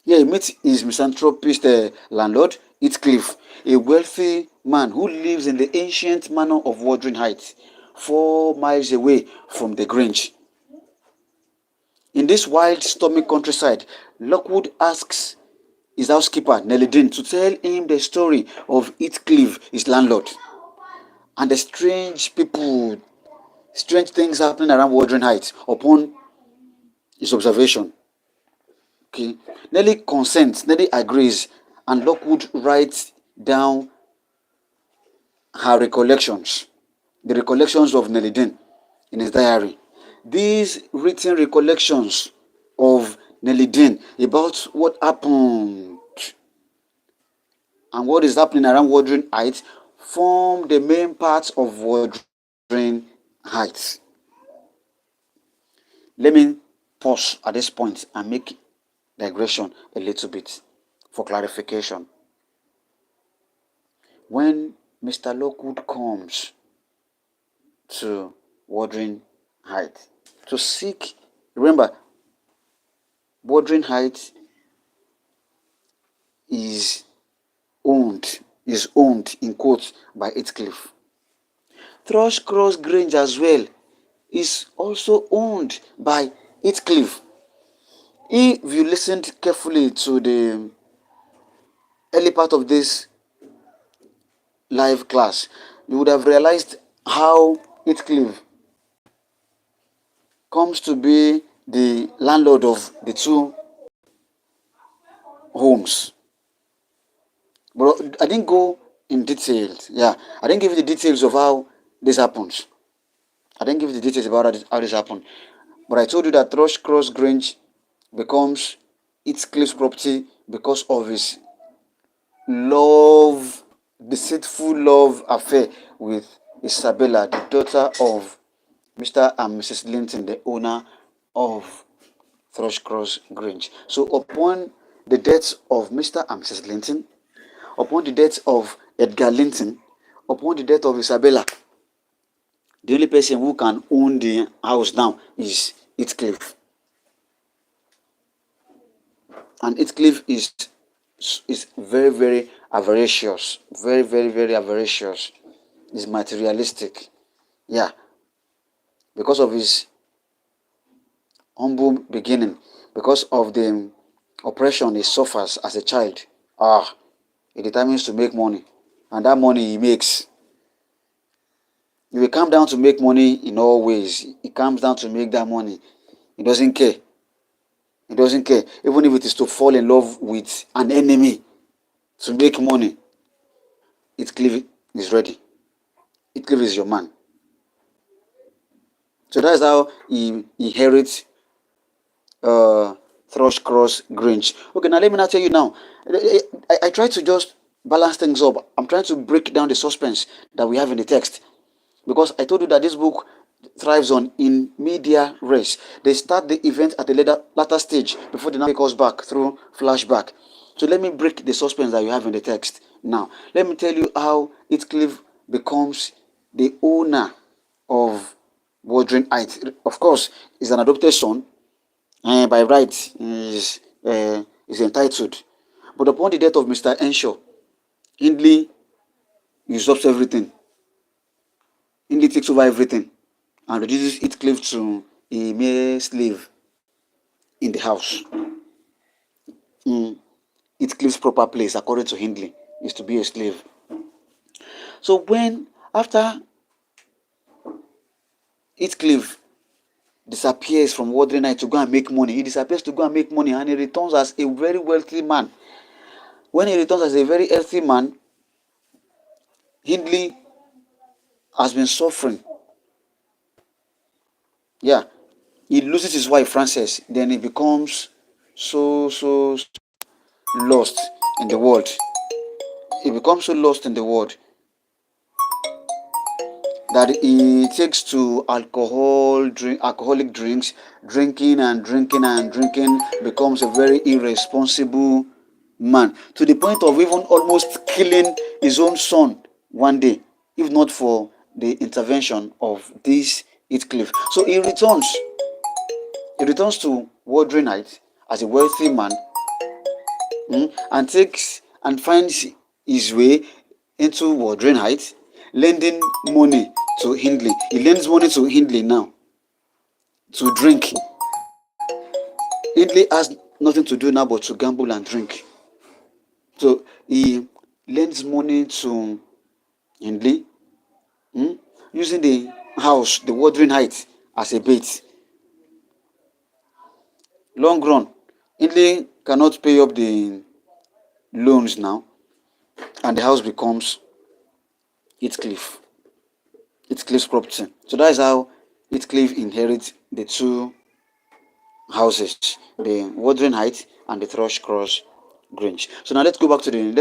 S1: Yeah, he meets his misanthropist landlord, Heathcliff, a wealthy man who lives in the ancient manor of Wuthering Heights, 4 miles away from the Grange. In this wild, stormy countryside, Lockwood asks his housekeeper, Nelly Dean, to tell him the story of Heathcliff, his landlord, and the strange things happening around Wuthering Heights upon his observation. Okay. Nelly consents, Nelly agrees, and Lockwood writes down her recollections, the recollections of Nelly Dean in his diary. These written recollections of Nelly Dean about what happened and what is happening around Wuthering Heights form the main part of Wuthering Heights. Let me pause at this point and make digression a little bit for clarification. When Mr. Lockwood comes to Wuthering Heights. To seek, remember, Wuthering Heights is owned in quotes by Heathcliff. Thrushcross Grange as well is also owned by Heathcliff. If you listened carefully to the early part of this live class, you would have realized how Heathcliff comes to be the landlord of the two homes. But I didn't go in details. Yeah, I didn't give you the details of how this happens. I didn't give you the details about how this happened. But I told you that Thrushcross Grange becomes Heathcliff's property because of his love, deceitful love affair with Isabella, the daughter of Mr. and Mrs. Linton, the owner of Thrushcross Grange. So upon the death of Mr. and Mrs. Linton, upon the death of Edgar Linton, upon the death of Isabella, the only person who can own the house now is Heathcliff. And Heathcliff is very, very avaricious. Very, very, very avaricious. Is materialistic. Yeah. Because of his humble beginning, because of the oppression he suffers as a child, he determines to make money. And that money he makes, he will come down to make money in all ways. He comes down to make that money. He doesn't care. He doesn't care. Even if it is to fall in love with an enemy to make money, Heathcliff is ready. Heathcliff is your man. So that's how he inherits Thrushcross Grange. Okay, now let me now tell you now. I try to just balance things up. I'm trying to break down the suspense that we have in the text. Because I told you that this book thrives on in media res. They start the event at the later stage before they now take us back through flashback. So let me break the suspense that you have in the text. Now, let me tell you how Heathcliff becomes the owner of Wuthering Heights. Of course, he's an adopted son. By right, is entitled. But upon the death of Mr. Henshaw, Hindley usurps everything. Hindley takes over everything and reduces Heathcliff to a mere slave in the house. Heathcliff's proper place, according to Hindley, is to be a slave. So after Heathcliff disappears from Wuthering Heights to go and make money, he disappears to go and make money and he returns as a very wealthy man. When he returns as a very healthy man, Hindley has been suffering. Yeah, he loses his wife Frances, then he becomes so lost in the world. He becomes so lost in the world that he takes to alcoholic drinks, drinking and drinking and drinking, becomes a very irresponsible man, to the point of even almost killing his own son one day, if not for the intervention of this Heathcliff. So he returns to Wuthering Heights as a wealthy man, and takes and finds his way into Wuthering Heights, lending money to Hindley. He lends money to Hindley now to drink. Hindley has nothing to do now but to gamble and drink. So he lends money to Hindley, using the house, the Wuthering Heights, as a bait. Long run, Hindley cannot pay up the loans now, and the house becomes Heathcliff's property. So that is how Heathcliff inherits the two houses, the Wuthering Heights and the Thrushcross Grange. So now let's go back to the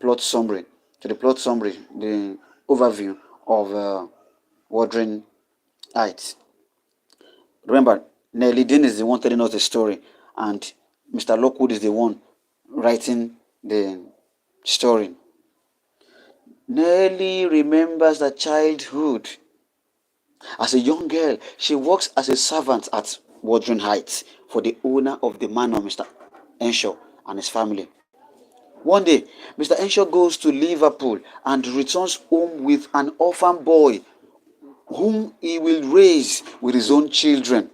S1: plot summary, the overview of Wuthering Heights. Remember, Nellie Dean is the one telling us the story, and Mr. Lockwood is the one writing the story. Nellie remembers her childhood As a young girl, she works as a servant at Wuthering Heights for the owner of the manor, Mr. Henshaw, and his family. One day, Mr. Henshaw goes to Liverpool and returns home with an orphan boy whom he will raise with his own children.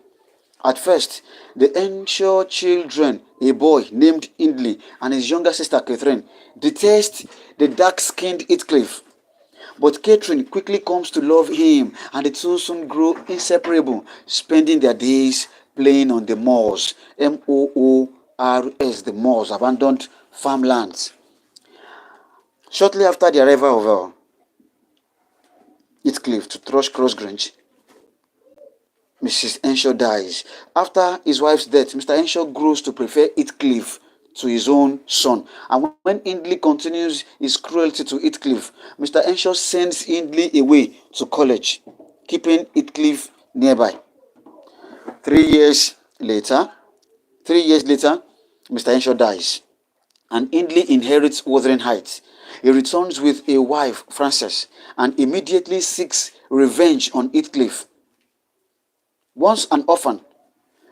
S1: At first, the Henshaw children, a boy named Hindley and his younger sister Catherine, detest the dark-skinned Heathcliff. But Catherine quickly comes to love him, and the two soon grow inseparable, spending their days playing on the moors, Moors, the moors, abandoned farmlands. Shortly after the arrival of Heathcliff to Thrushcross Grange, Mrs. Henshaw dies. After his wife's death, Mr. Henshaw grows to prefer Heathcliff to his own son. And when Hindley continues his cruelty to Heathcliff, Mr. Henshaw sends Hindley away to college, keeping Heathcliff nearby. 3 years later, 3 years later, Mr. Henshaw dies, and Hindley inherits Wuthering Heights. He returns with a wife, Frances, and immediately seeks revenge on Heathcliff. Once an orphan,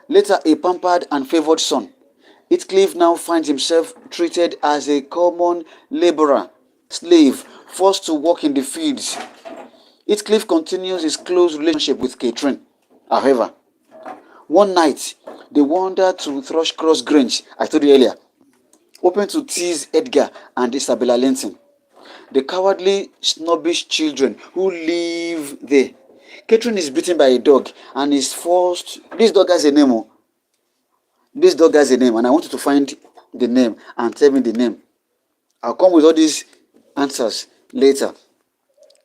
S1: later a pampered and favored son, Heathcliff now finds himself treated as a common laborer, slave, forced to work in the fields. Heathcliff continues his close relationship with Catherine. However, one night they wander to Thrushcross Grange, I told you earlier, hoping to tease Edgar and Isabella Linton, the cowardly, snobbish children who live there. Catherine is beaten by a dog and is forced. This dog has a name. This dog has a name, and I want you to find the name and tell me the name. I'll come with all these answers later.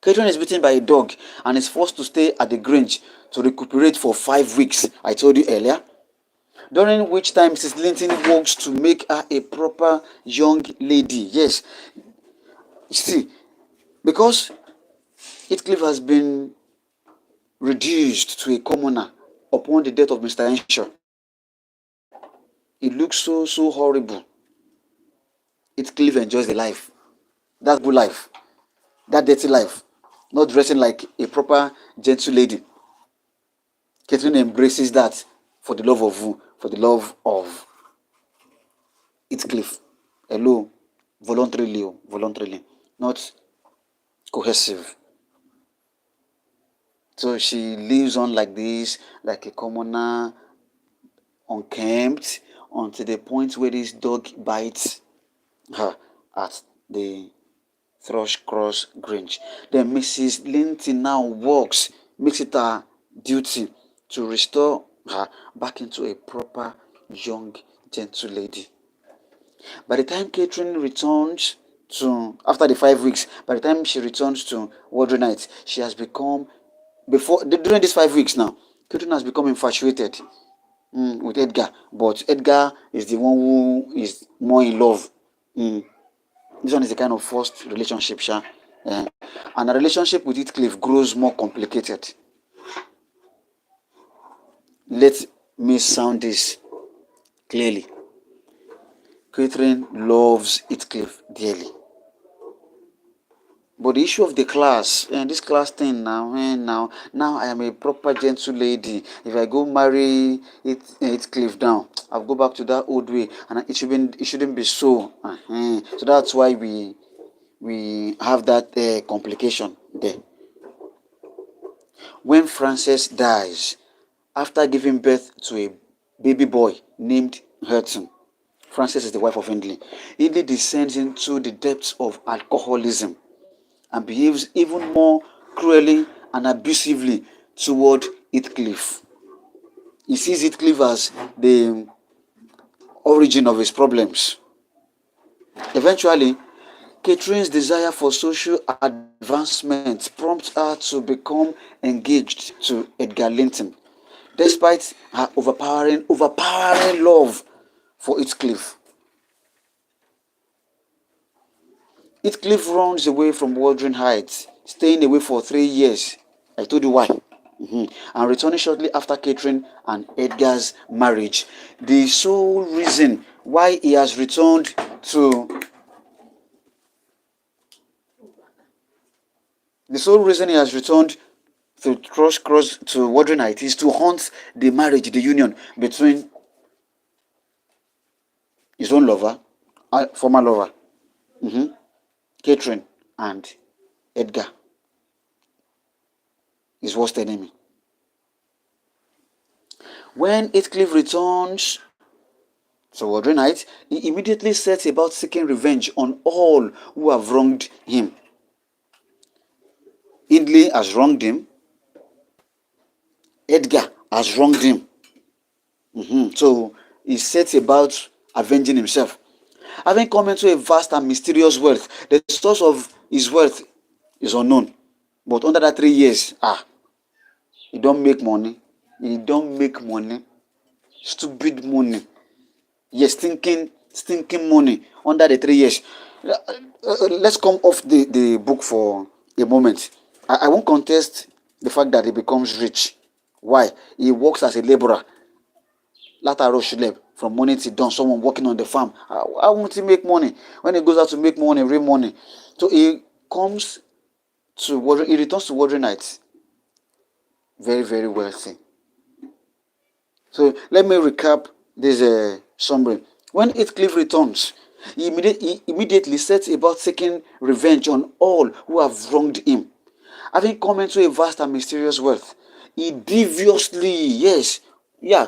S1: Catherine is beaten by a dog and is forced to stay at the Grange to recuperate for 5 weeks, I told you earlier. During which time Mrs. Linton works to make her a proper young lady. Yes, see, because Heathcliff has been reduced to a commoner upon the death of Mr. Henshaw. It looks so horrible. Heathcliff enjoys the life, that good life, that dirty life, not dressing like a proper gentle lady. Catherine embraces that for the love of who? For the love of Heathcliff. Hello, voluntarily, not cohesive. So she lives on like this, like a commoner, unkempt, until the point where this dog bites her at the Thrushcross Grange. Then Mrs. Linton now works, makes it her duty to restore her back into a proper young gentle lady. By the time Catherine returns to, after the 5 weeks, by the time she returns to Wuthering Heights, she has become, during these 5 weeks now, Catherine has become infatuated with Edgar, but Edgar is the one who is more in love. This one is a kind of forced relationship, and the relationship with Heathcliff grows more complicated. Let me sound this clearly. Catherine loves Heathcliff dearly. But the issue of the class, and this class thing now I am a proper gentle lady. If I go marry Heathcliff now, I'll go back to that old way, and it shouldn't be so. So that's why we have that complication there. When Frances dies, after giving birth to a baby boy named Hurton, Frances is the wife of Hindley. Hindley descends into the depths of alcoholism and behaves even more cruelly and abusively toward Heathcliff. He sees Heathcliff as the origin of his problems. Eventually, Catherine's desire for social advancement prompts her to become engaged to Edgar Linton, despite her overpowering love for Heathcliff. Heathcliff runs away from Wuthering Heights, staying away for 3 years. I told you why. And returning shortly after Catherine and Edgar's marriage. The sole reason why he has returned to to Wuthering Heights is to hunt the marriage, the union between his own lover, former lover, Catherine, and Edgar, his worst enemy. When Heathcliff returns to Wuthering Heights, he immediately sets about seeking revenge on all who have wronged him. Hindley has wronged him. Edgar has wronged him. So he sets about avenging himself. Having come into a vast and mysterious wealth, the source of his wealth is unknown. But under that 3 years, he don't make money. He don't make money. Stupid money. Yes, stinking money under the 3 years. Let's come off the book for a moment. I won't contest the fact that he becomes rich. Why? He works as a laborer. Later Rochelle, from morning till dawn, someone working on the farm. How won't he make money? When he goes out to make money, real money. So he returns to Wuthering Heights. Very, very wealthy. So let me recap this summary. When Heathcliff returns, he immediately sets about taking revenge on all who have wronged him. Having come into a vast and mysterious wealth, he deviously, in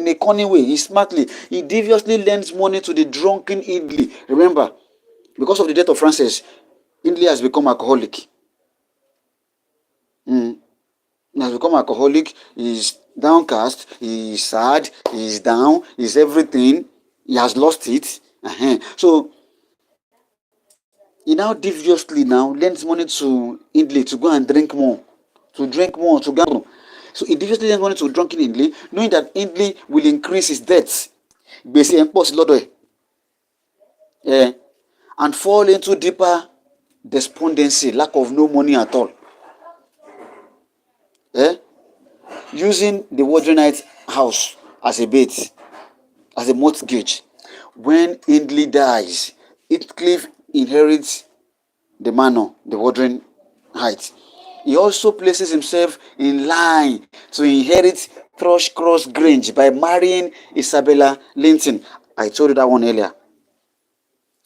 S1: a cunning way, he deviously lends money to the drunken Hindley. Remember, because of the death of Frances, Hindley has become alcoholic. He has become alcoholic. He's downcast. He's sad. He's down. He's everything. He has lost it. So he now deviously lends money to Hindley to go and drink more, to gamble. So he deviously lends money to drunken Hindley, knowing that Hindley will increase his debts, and fall into deeper despondency, lack of no money at all. Using the Wuthering Heights house as a bait, as a mortgage. When Hindley dies, Heathcliff inherits the manor, the Wuthering Heights. He also places himself in line to inherit Thrushcross Grange by marrying Isabella Linton. I told you that one earlier.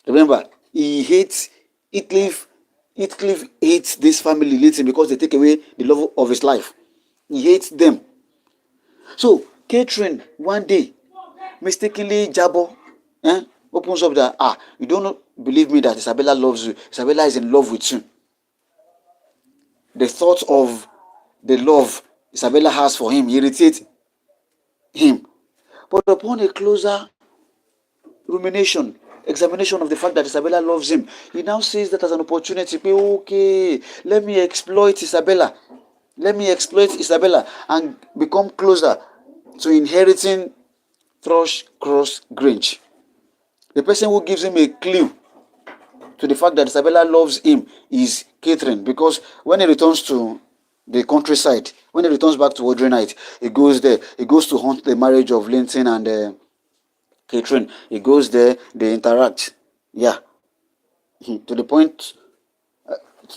S1: Remember, Heathcliff hates this family Linton because they take away the love of his life. He hates them. So Catherine one day mistakenly Jabo opens up that you don't believe me that Isabella loves you. Isabella is in love with you. The thought of the love Isabella has for him irritates him. But upon a closer examination of the fact that Isabella loves him, he now sees that as an opportunity. Okay, let me exploit Isabella and become closer to inheriting Thrushcross Grange. The person who gives him a clue to the fact that Isabella loves him is Catherine, because when he returns to the countryside, when he returns back to Wuthering Heights, he goes there. He goes to hunt the marriage of Linton and Catherine. He goes there, they interact. To the point,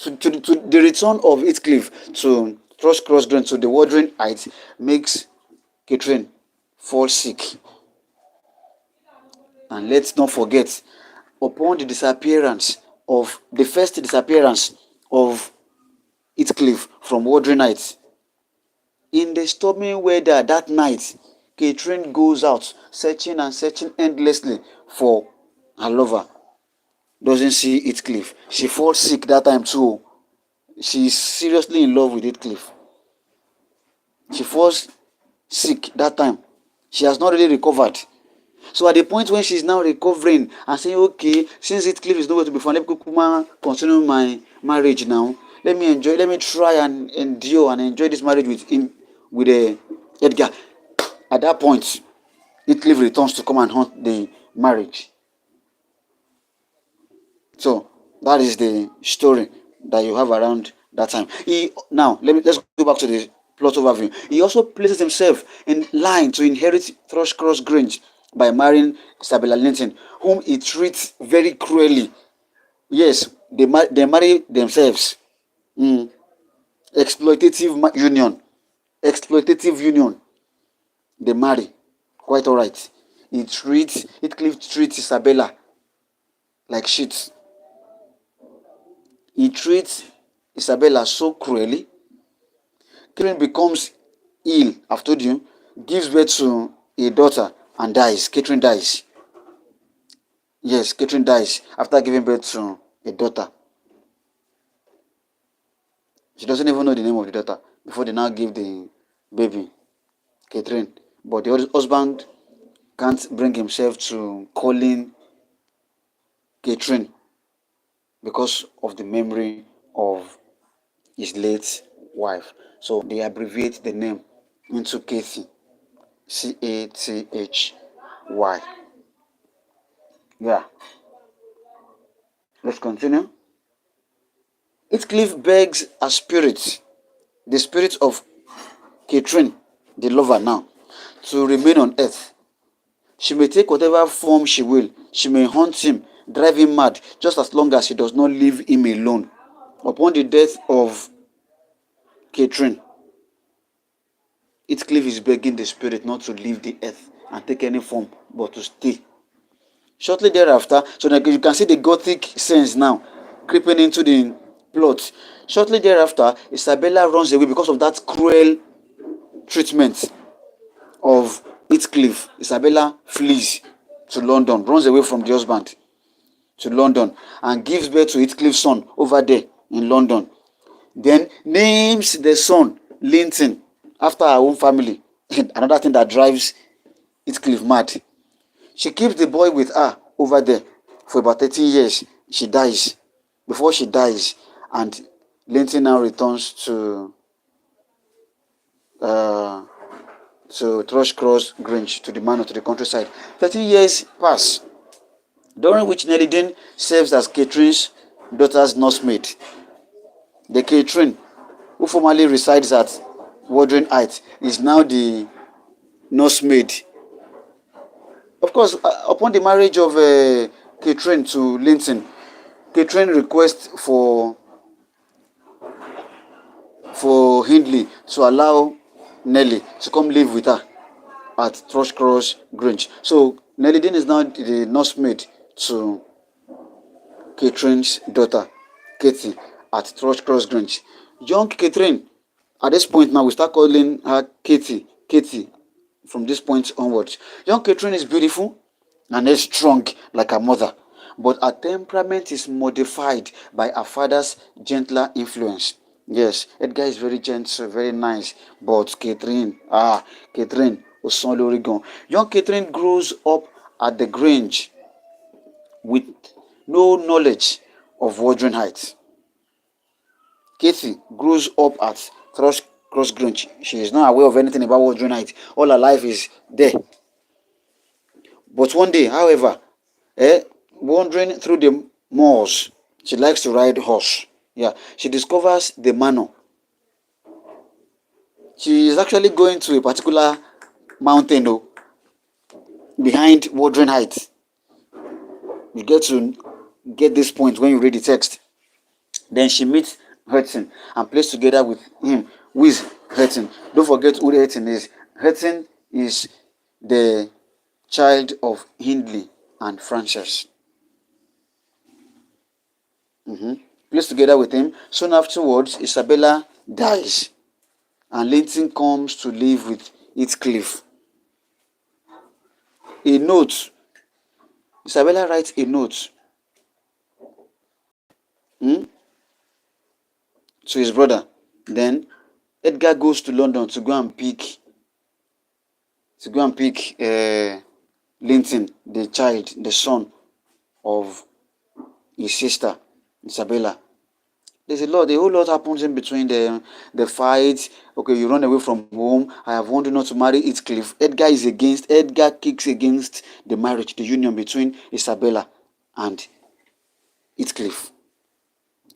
S1: to the return of Heathcliff to Thrushcross Grange, to the Wuthering Heights, makes Catherine fall sick. And let's not forget, upon the first disappearance of Heathcliff from Wuthering Heights, in the stormy weather that night, Catherine goes out searching endlessly for her lover. Doesn't see Heathcliff. She falls sick that time too. She is seriously in love with Heathcliff. She falls sick that time. She has not really recovered. So at the point when she's now recovering and saying, okay, since Heathcliff is nowhere to be found, let me continue my marriage now. Let me try and endure and enjoy this marriage with Edgar. At that point, Heathcliff returns to come and haunt the marriage. So that is the story that you have around that time. Let's go back to the plot overview. He also places himself in line to inherit Thrushcross Grange by marrying Isabella Linton, whom he treats very cruelly. Yes, they marry themselves. Union. Exploitative union. They marry. Quite alright. Heathcliff treats Isabella like shit. He treats Isabella so cruelly. Catherine becomes ill, I've told you, gives birth to a daughter and dies. Catherine dies. Yes, Catherine dies after giving birth to a daughter. She doesn't even know the name of the daughter before they now give the baby, Catherine. But the husband can't bring himself to calling Catherine because of the memory of his late wife. So they abbreviate the name into Cathy. Cathy. Yeah, let's continue. Heathcliff begs a spirit, the spirit of Catherine, the lover now, to remain on earth. She may take whatever form she will. She may haunt him, drive him mad, just as long as she does not leave him alone. Upon the death of Catherine, Heathcliff is begging the spirit not to leave the earth and take any form, but to stay. Shortly thereafter, so that you can see the gothic sense now creeping into the plot. Shortly thereafter, Isabella runs away because of that cruel treatment of Heathcliff. Isabella flees to London, runs away from the husband to London, and gives birth to Heathcliff's son over there in London. Then names the son Linton after her own family. Another thing that drives Heathcliff mad. She keeps the boy with her over there for about 13 years. She dies. Before she dies, and Linton now returns to Thrushcross Grange, to the manor, to the countryside. 13 years pass, during which Nelly serves as Catherine's daughter's nursemaid. The Catherine, who formerly resides at Wuthering Heights, is now the nursemaid. Of course, upon the marriage of Catherine to Linton, Catherine requests for Hindley to allow Nelly to come live with her at Thrushcross Grange. So Nelly is now the nursemaid to Catherine's daughter, Katie, at Thrushcross Grange. Young Catherine, at this point now, we start calling her Katie, from this point onwards. Young Catherine is beautiful and is strong like her mother, but her temperament is modified by her father's gentler influence. Yes, Edgar is very gentle, very nice, but Catherine, Osan Lorigan. Young Catherine grows up at the Grange with no knowledge of Wuthering Heights. Kathy grows up at Thrushcross Grange. She is not aware of anything about Wuthering Heights. All her life is there. But one day, however, wandering through the moors, she likes to ride horse. Yeah, she discovers the manor. She is actually going to a particular mountain behind Wuthering Heights. You get to get this point when you read the text. Then she meets Hudson and plays together with him. Who is Hudson? Don't forget who Hudson is. Hudson is the child of Hindley and Frances. Plays together with him. Soon afterwards, Isabella dies, and Linton comes to live with Heathcliff. A note. Isabella writes a note to his brother. Then Edgar goes to London to go and pick Linton, the child, the son of his sister Isabella. There's a whole lot happens in between them. The fights. Okay, you run away from home. I have wanted not to marry Heathcliff. Edgar kicks against the marriage, the union between Isabella and Heathcliff.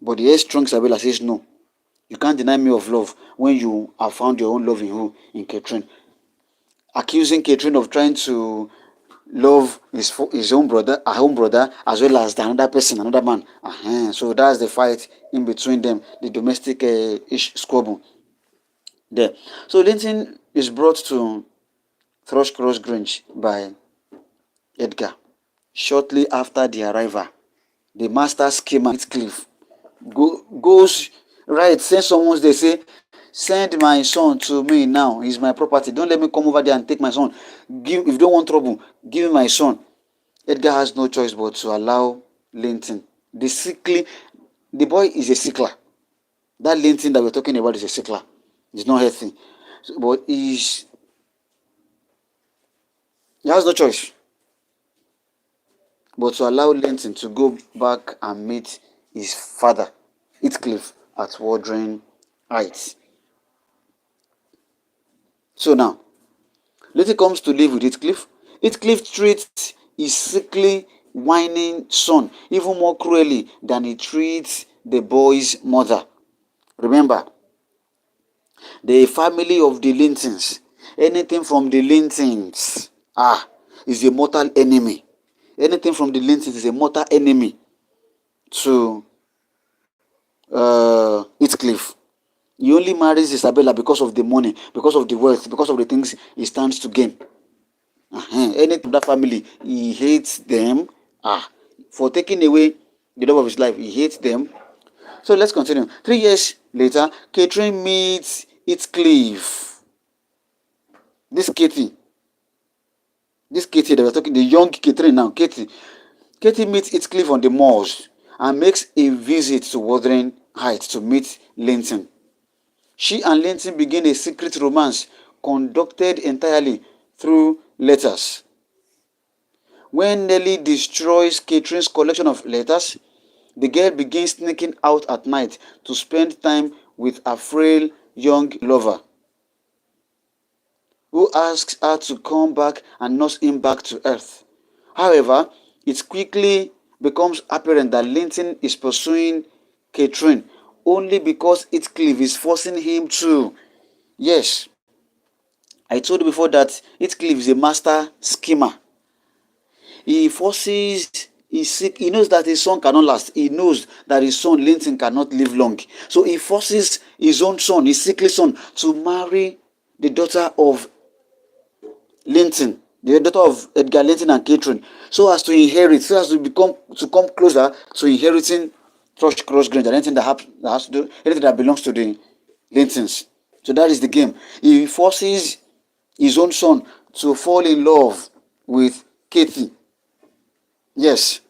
S1: But the headstrong Isabella says no. You can't deny me of love when you have found your own love in who? In Catherine. Accusing Catherine of trying to love his own brother, her own brother, as well as the another person, another man. So that's the fight in between them, the domestic squabble there. So Linton is brought to Thrushcross Grange by Edgar. Shortly after the arrival, the master schemer Heathcliff goes right, send someone, they say, send my son to me now, he's my property, don't let me come over there and take my son. If you don't want trouble, give me my son. Edgar has no choice but to allow Linton. The boy is a sickler. That Linton that we're talking about is a sickler. He's not healthy. But he has no choice but to allow Linton to go back and meet his father, Heathcliff, at Wuthering Heights. So now, Linton comes to live with Heathcliff. Heathcliff treats his sickly, whining son even more cruelly than he treats the boy's mother. Remember, the family of the Lintons, anything from the Lintons, is a mortal enemy. Anything from the Lintons is a mortal enemy to Heathcliff. He only marries Isabella because of the money, because of the wealth, because of the things he stands to gain. Anything from that family, he hates them. For taking away the love of his life, he hates them. So let's continue. 3 years later, Catherine meets Heathcliff. This Katie that we're talking, the young Catherine now, Katie meets Heathcliff on the moors and makes a visit to Wuthering Heights to meet Linton. She and Linton begin a secret romance conducted entirely through letters. When Nellie destroys Catherine's collection of letters, the girl begins sneaking out at night to spend time with a frail young lover, who asks her to come back and nurse him back to earth. However, it quickly becomes apparent that Linton is pursuing Catherine only because Heathcliff is forcing him to. Yes, I told you before that Heathcliff is a master schemer. He forces he knows that his son cannot last. He knows that his son Linton cannot live long. So he forces his own son, his sickly son, to marry the daughter of Linton, the daughter of Edgar Linton and Catherine, so as to inherit, so as to come closer to inheriting Thrushcross Grange, anything that has to do, anything that belongs to the Lintons. So that is the game. He forces his own son to fall in love with Katie. Yes.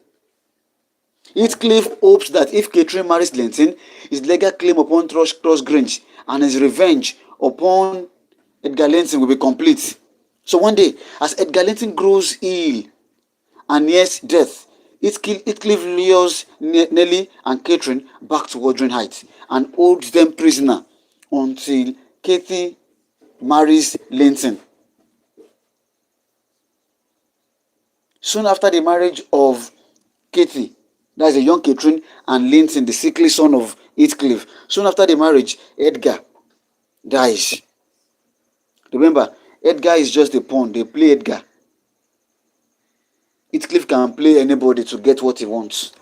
S1: Heathcliff hopes that if Catherine marries Linton, his legal claim upon Thrushcross Grange and his revenge upon Edgar Linton will be complete. So one day, as Edgar Linton grows ill and nears death, Heathcliff lures Nellie and Catherine back to Wuthering Heights and holds them prisoner until Katie marries Linton. Soon after the marriage of Katie, that is a young Catherine, and Linton, the sickly son of Heathcliff, soon after the marriage, Edgar dies. Remember, Edgar is just a pawn. They play Edgar. Heathcliff can play anybody to get what he wants.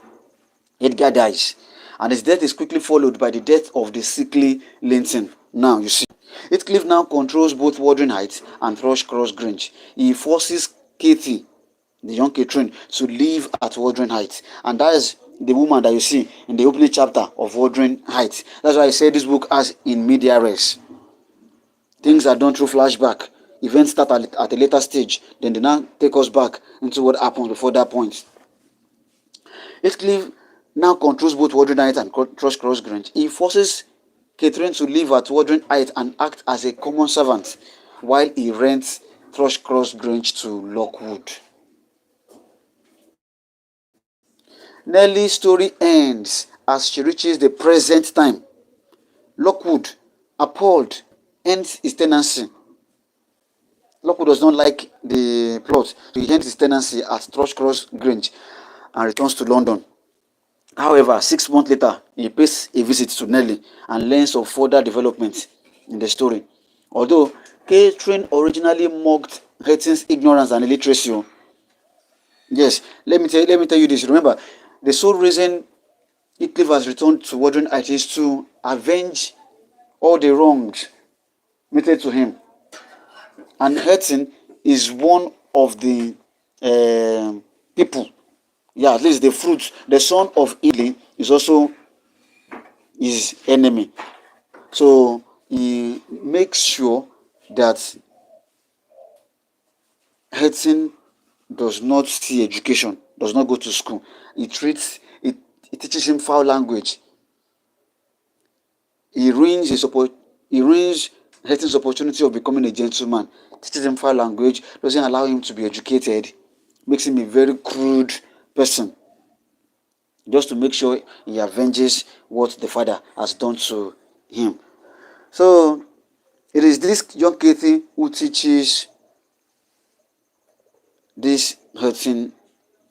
S1: Edgar dies, and his death is quickly followed by the death of the sickly Linton. Now, you see, Heathcliff now controls both Wuthering Heights and Thrushcross Grange. He forces Katie, the young Catherine, to live at Wuthering Heights, and that is the woman that you see in the opening chapter of Wuthering Heights. That's why I say this book has in media res. Things are done through flashback. Events start at a later stage, then they now take us back into what happened before that point. Heathcliff now controls both Wuthering Heights and Thrushcross Grange. He forces Catherine to live at Wuthering Heights and act as a common servant, while he rents Thrushcross Grange to Lockwood. Nellie's story ends as she reaches the present time. Lockwood, appalled, ends his tenancy. Lockwood does not like the plot, so he ends his tenancy at Thrushcross Grange and returns to London. However, 6 months later, he pays a visit to Nellie and learns of further developments in the story. Although Catherine originally mocked Hareton's ignorance and illiteracy, Yes, let me tell you this. Remember, the sole reason Heathcliff has returned to Wuthering Heights is to avenge all the wrongs meted to him. And Hertin is one of the people. Yeah, at least the fruit. The son of Ely is also his enemy. So he makes sure that Hertin does not see education, does not go to school. It teaches him foul language. He ruins he ruins Hertin's opportunity of becoming a gentleman. Teaches him foul language, doesn't allow him to be educated, makes him a very crude person, just to make sure he avenges what the father has done to him. So it is this young Kathy who teaches this hurting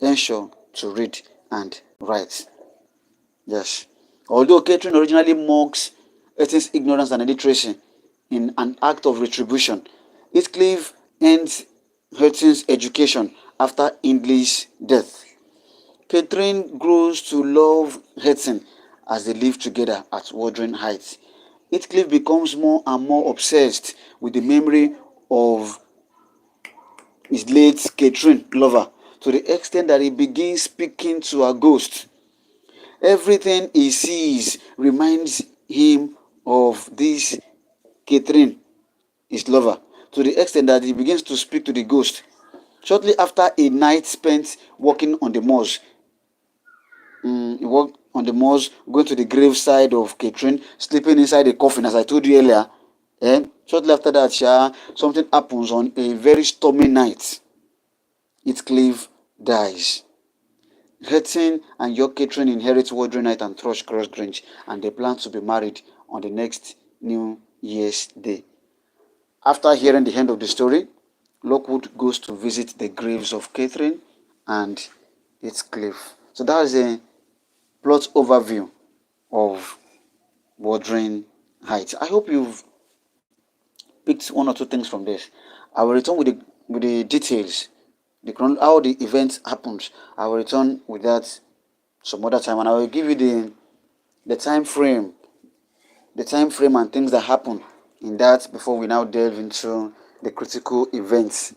S1: Henshaw to read and write. Yes. Although Catherine originally mocks Hurting's ignorance and illiteracy in an act of retribution, Heathcliff ends Hurting's education after Hindley's death. Catherine grows to love Hurting as they live together at Wuthering Heights. Heathcliff becomes more and more obsessed with the memory of his late Catherine lover, to the extent that he begins speaking to a ghost. Everything he sees reminds him of this Catherine, his lover, to the extent that he begins to speak to the ghost. Shortly after a night spent walking on the moors, he walked on the moors, going to the graveside of Catherine, sleeping inside a coffin, as I told you earlier. Shortly after that, something happens on a very stormy night. Heathcliff dies. Hertin and York Catherine inherit Wuthering Heights and Thrushcross Grange, and they plan to be married on the next New Year's Day. After hearing the end of the story, Lockwood goes to visit the graves of Catherine and Heathcliff. So that is a plot overview of Wuthering Heights. I hope you've picked one or two things from this. I will return with the details, how the event happens. I will return with that some other time, and I will give you the time frame, and things that happen in that before we now delve into the critical events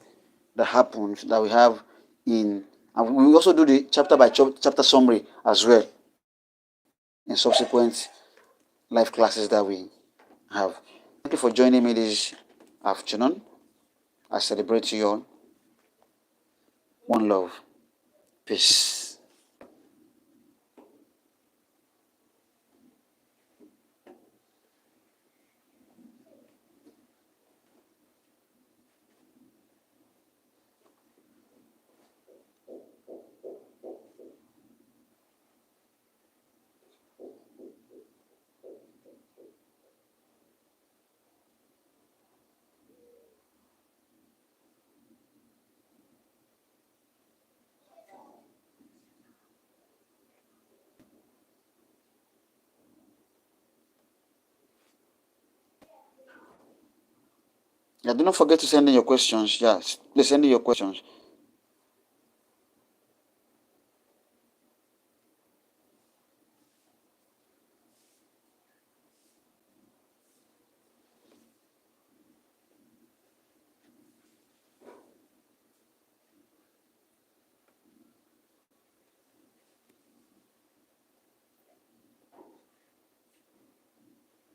S1: that happened that we have in, and we will also do the chapter by chapter summary as well in subsequent live classes that we have. Thank you for joining me this afternoon. I celebrate you all. One love. Peace. Yeah, do not forget to send in your questions. Yes, please send in your questions.